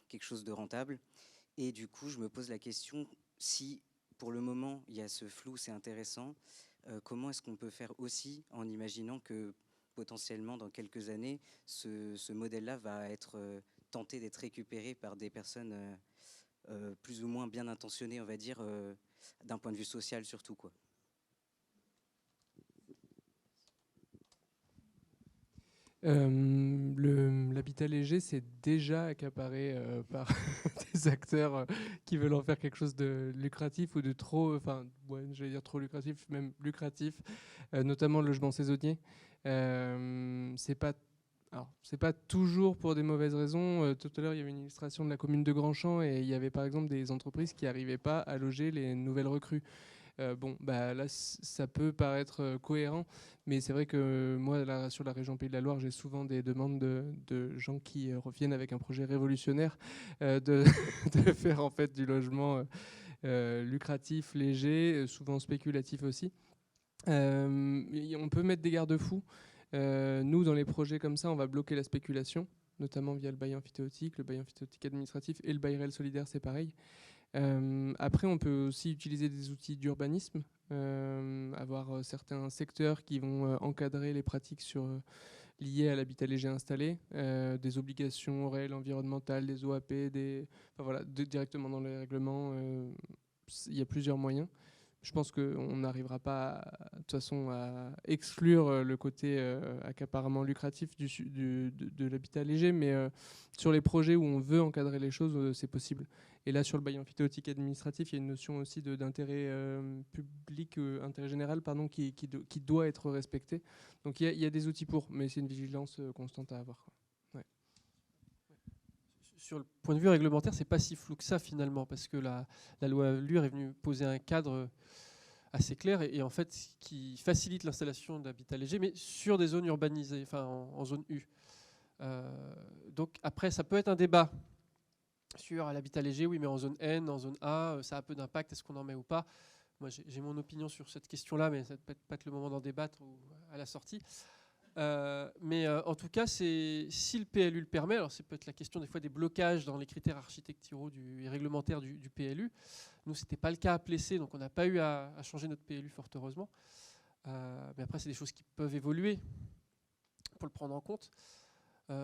quelque chose de rentable. Et du coup, je me pose la question, si pour le moment, il y a ce flou, c'est intéressant, comment est-ce qu'on peut faire aussi en imaginant que potentiellement, dans quelques années, ce modèle-là va être tenté d'être récupéré par des personnes plus ou moins bien intentionnées, on va dire, d'un point de vue social surtout, quoi. L'habitat léger, c'est déjà accaparé par des acteurs qui veulent en faire quelque chose de lucratif ou de trop, j'allais dire trop lucratif, même lucratif, notamment le logement saisonnier. C'est pas toujours pour des mauvaises raisons. Tout à l'heure, il y avait une illustration de la commune de Grandchamp et il y avait par exemple des entreprises qui n'arrivaient pas à loger les nouvelles recrues. Là, ça peut paraître cohérent, mais c'est vrai que moi, là, sur la région Pays de la Loire, j'ai souvent des demandes de gens qui reviennent avec un projet révolutionnaire de faire en fait du logement lucratif, léger, souvent spéculatif aussi. On peut mettre des garde-fous. Nous, dans les projets comme ça, on va bloquer la spéculation, notamment via le bail amphithéotique administratif et le bail réel solidaire, c'est pareil. Après, on peut aussi utiliser des outils d'urbanisme, avoir certains secteurs qui vont encadrer les pratiques liées à l'habitat léger installé, des obligations réelles environnementales, des OAP, directement dans les règlements. Il y a plusieurs moyens. Je pense qu'on n'arrivera pas, de toute façon, à exclure le côté accaparement lucratif de l'habitat léger, mais sur les projets où on veut encadrer les choses, c'est possible. Et là, sur le bail amphithéotique administratif, il y a une notion aussi d'intérêt public, intérêt général, pardon, qui doit être respecté. Donc il y a des outils pour, mais c'est une vigilance constante à avoir. Ouais. Sur le point de vue réglementaire, c'est pas si flou que ça finalement, parce que la loi LUR est venue poser un cadre assez clair et en fait qui facilite l'installation d'habitat léger, mais sur des zones urbanisées, enfin en zone U. Donc après, ça peut être un débat sur l'habitat léger, oui, mais en zone N, en zone A, ça a peu d'impact, est-ce qu'on en met ou pas? Moi, j'ai mon opinion sur cette question-là, mais ça ne peut pas être le moment d'en débattre ou à la sortie. Mais en tout cas, si le PLU le permet, alors c'est peut-être la question des fois des blocages dans les critères architecturaux et réglementaires du PLU. Nous, ce n'était pas le cas à Plessé, donc on n'a pas eu à changer notre PLU, fort heureusement. Mais après, c'est des choses qui peuvent évoluer pour le prendre en compte.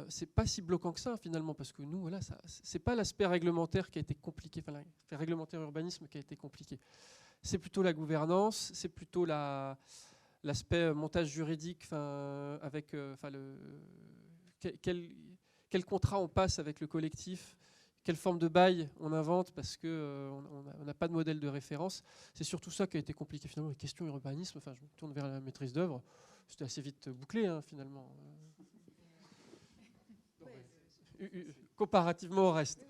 C'est pas si bloquant que ça finalement, parce que nous, voilà, c'est pas l'aspect réglementaire qui a été compliqué, enfin l'aspect réglementaire urbanisme qui a été compliqué. C'est plutôt la gouvernance, c'est plutôt l'aspect montage juridique, avec quel contrat on passe avec le collectif, quelle forme de bail on invente, parce qu'on n'a pas de modèle de référence. C'est surtout ça qui a été compliqué finalement. Les questions urbanisme, je me tourne vers la maîtrise d'œuvre, c'était assez vite bouclé finalement. Comparativement au reste.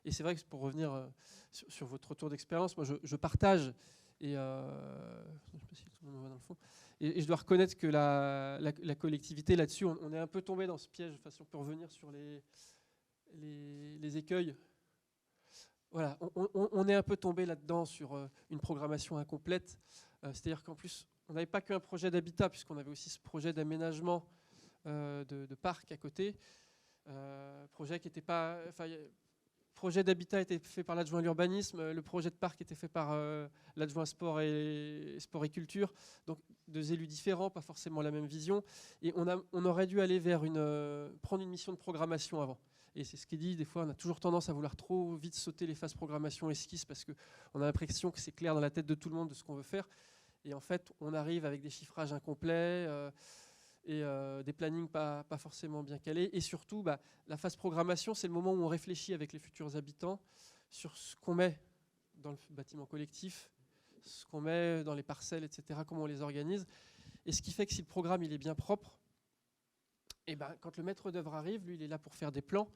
Et c'est vrai que pour revenir sur votre retour d'expérience, moi je partage, et je sais pas si tout le monde me voit dans le fond, et je dois reconnaître que la collectivité là-dessus, on est un peu tombé dans ce piège. Enfin, si on peut revenir sur les écueils. Voilà, on est un peu tombé là-dedans sur une programmation incomplète. C'est-à-dire qu'en plus, on n'avait pas qu'un projet d'habitat, puisqu'on avait aussi ce projet d'aménagement de parc à côté. Projet qui n'était pas... projet d'habitat était fait par l'adjoint à l'urbanisme, le projet de parc était fait par l'adjoint sport et culture, donc deux élus différents, pas forcément la même vision, et on aurait dû aller vers prendre une mission de programmation avant. Et c'est ce qui est dit, des fois on a toujours tendance à vouloir trop vite sauter les phases programmation esquisse parce qu'on a l'impression que c'est clair dans la tête de tout le monde de ce qu'on veut faire, et en fait on arrive avec des chiffrages incomplets, et des plannings pas forcément bien calés. Et surtout, la phase programmation, c'est le moment où on réfléchit avec les futurs habitants sur ce qu'on met dans le bâtiment collectif, ce qu'on met dans les parcelles, etc., comment on les organise. Et ce qui fait que si le programme il est bien propre, et quand le maître d'œuvre arrive, lui, il est là pour faire des plans,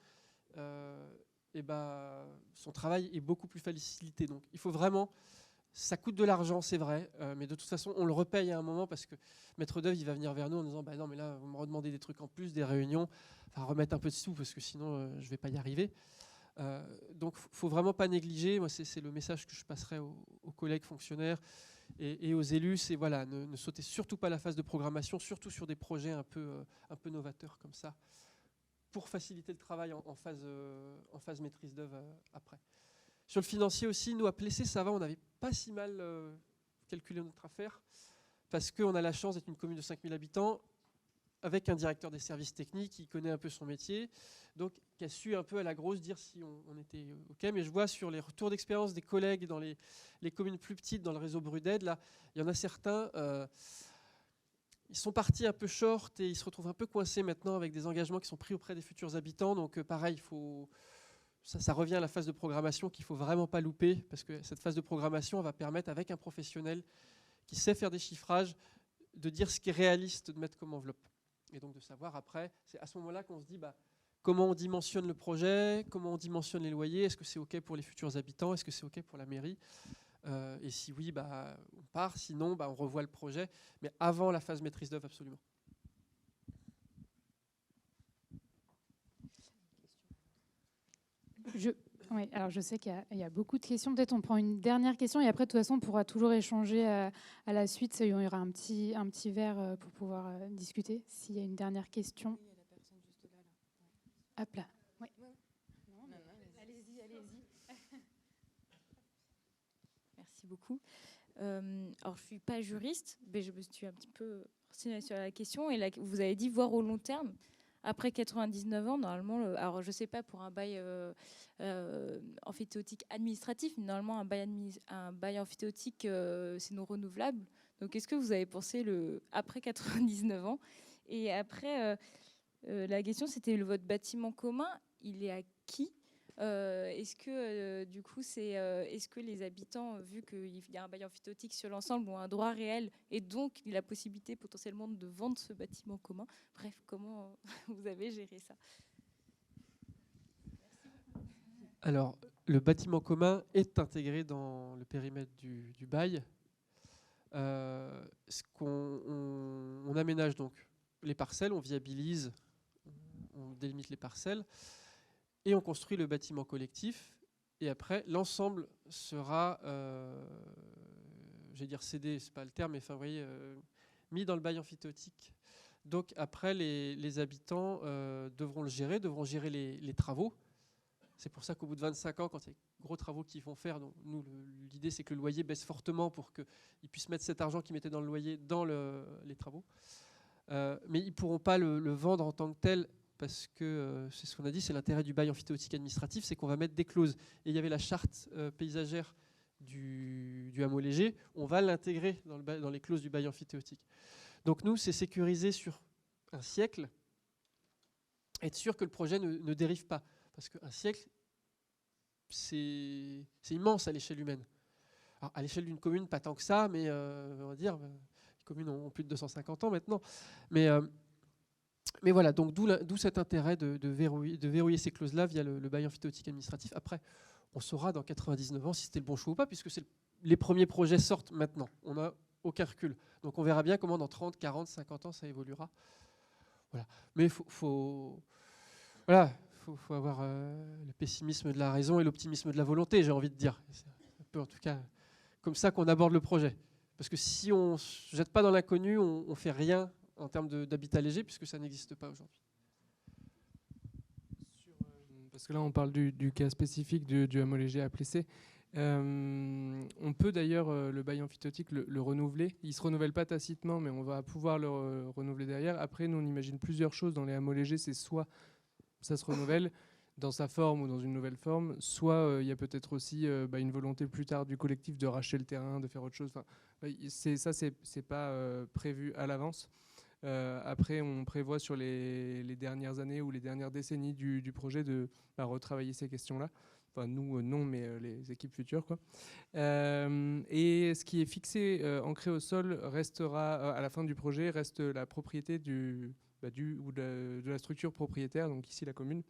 son travail est beaucoup plus facilité. Donc il faut vraiment... Ça coûte de l'argent, c'est vrai, mais de toute façon, on le repaye à un moment parce que maître d'œuvre, il va venir vers nous en disant non, mais là, vous me redemandez des trucs en plus, des réunions, enfin, remettre un peu de sous parce que sinon, je ne vais pas y arriver. Donc, il ne faut vraiment pas négliger. Moi, c'est le message que je passerai aux collègues fonctionnaires et aux élus, c'est voilà, ne sautez surtout pas la phase de programmation, surtout sur des projets un peu novateurs comme ça, pour faciliter le travail en phase maîtrise d'œuvre après. Sur le financier aussi, nous à Plessé, ça va, on n'avait pas si mal calculé notre affaire parce qu'on a la chance d'être une commune de 5000 habitants avec un directeur des services techniques qui connaît un peu son métier, donc qui a su un peu à la grosse dire si on était OK. Mais je vois sur les retours d'expérience des collègues dans les communes plus petites, dans le réseau Bruded, là, il y en a certains, ils sont partis un peu short et ils se retrouvent un peu coincés maintenant avec des engagements qui sont pris auprès des futurs habitants. Donc pareil, il faut... Ça revient à la phase de programmation qu'il ne faut vraiment pas louper parce que cette phase de programmation va permettre, avec un professionnel qui sait faire des chiffrages, de dire ce qui est réaliste de mettre comme enveloppe. Et donc de savoir après, c'est à ce moment-là qu'on se dit comment on dimensionne le projet, comment on dimensionne les loyers, est-ce que c'est OK pour les futurs habitants, est-ce que c'est OK pour la mairie, et si oui, on part, sinon on revoit le projet, mais avant la phase maîtrise d'œuvre absolument. Oui, alors je sais qu'il y a beaucoup de questions. Peut-être on prend une dernière question et après, de toute façon, on pourra toujours échanger à la suite. Il y aura un petit verre pour pouvoir discuter s'il y a une dernière question. Il y a la personne juste là. Hop là. Oui. Allez-y. Merci beaucoup. Alors, je ne suis pas juriste, mais je me suis un petit peu renseignée sur la question. Et là, vous avez dit voir au long terme. Après 99 ans, normalement, alors je ne sais pas pour un bail amphithéotique administratif, mais normalement un bail amphithéotique, c'est non renouvelable. Donc est-ce que vous avez pensé après 99 ans? Et après, la question c'était votre bâtiment commun, il est à qui? Est-ce que du coup est-ce que les habitants, vu qu'il y a un bail amphithéotique sur l'ensemble, ont un droit réel et donc la possibilité potentiellement de vendre ce bâtiment commun? Bref, comment vous avez géré ça? Alors, le bâtiment commun est intégré dans le périmètre du bail. On aménage donc les parcelles, on viabilise, on délimite les parcelles. Et on construit le bâtiment collectif. Et après, l'ensemble sera, cédé, c'est pas le terme, mais enfin, vous voyez, mis dans le bail amphithéotique. Donc après, les habitants devront le gérer, devront gérer les travaux. C'est pour ça qu'au bout de 25 ans, quand il y a des gros travaux qu'ils vont faire, donc nous, l'idée, c'est que le loyer baisse fortement pour qu'ils puissent mettre cet argent qu'ils mettaient dans le loyer dans les travaux. Mais ils ne pourront pas le vendre en tant que tel. Parce que c'est ce qu'on a dit, c'est l'intérêt du bail amphithéotique administratif, c'est qu'on va mettre des clauses. Et il y avait la charte paysagère du hameau léger, on va l'intégrer dans les clauses du bail amphithéotique. Donc nous, c'est sécurisé sur un siècle, être sûr que le projet ne dérive pas. Parce qu'un siècle, c'est immense à l'échelle humaine. Alors, à l'échelle d'une commune, pas tant que ça, mais on va dire, les communes ont plus de 250 ans maintenant. Mais Mais voilà, donc d'où cet intérêt de verrouiller ces clauses-là via le bail emphytéotique administratif. Après, on saura dans 99 ans si c'était le bon choix ou pas, puisque les premiers projets sortent maintenant. On n'a aucun recul. Donc on verra bien comment dans 30, 40, 50 ans ça évoluera. Voilà. Mais il faut avoir le pessimisme de la raison et l'optimisme de la volonté, j'ai envie de dire. C'est un peu en tout cas comme ça qu'on aborde le projet. Parce que si on ne se jette pas dans l'inconnu, on ne fait rien en termes d'habitat léger, puisque ça n'existe pas aujourd'hui. Parce que là, on parle du cas spécifique du hameau léger à Plessé. On peut d'ailleurs, le bail emphytéotique, le renouveler. Il ne se renouvelle pas tacitement, mais on va pouvoir le renouveler derrière. Après, nous, on imagine plusieurs choses dans les hameaux légers. C'est soit ça se renouvelle dans sa forme ou dans une nouvelle forme, soit il y a peut-être aussi une volonté plus tard du collectif de racheter le terrain, de faire autre chose. Enfin, c'est pas prévu à l'avance. Après, on prévoit sur les dernières années ou les dernières décennies du projet de retravailler ces questions-là. Enfin, nous, non, mais les équipes futures, quoi. Et ce qui est fixé, ancré au sol, restera, à la fin du projet, reste la propriété de la structure propriétaire, donc ici la commune.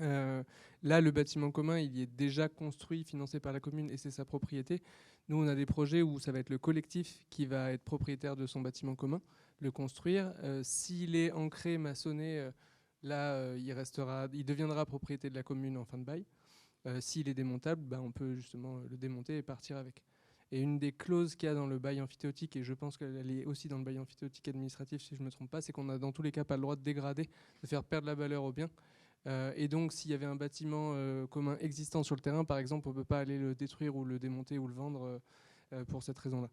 Là, le bâtiment commun, il y est déjà construit, financé par la commune, et c'est sa propriété. Nous, on a des projets où ça va être le collectif qui va être propriétaire de son bâtiment commun, le construire. S'il est ancré, maçonné, là, il deviendra propriété de la commune en fin de bail. S'il est démontable, on peut justement le démonter et partir avec. Et une des clauses qu'il y a dans le bail emphytéotique, et je pense qu'elle est aussi dans le bail emphytéotique administratif, si je ne me trompe pas, c'est qu'on n'a dans tous les cas pas le droit de dégrader, de faire perdre la valeur au bien. Et donc, s'il y avait un bâtiment commun existant sur le terrain, par exemple, on ne peut pas aller le détruire ou le démonter ou le vendre pour cette raison-là.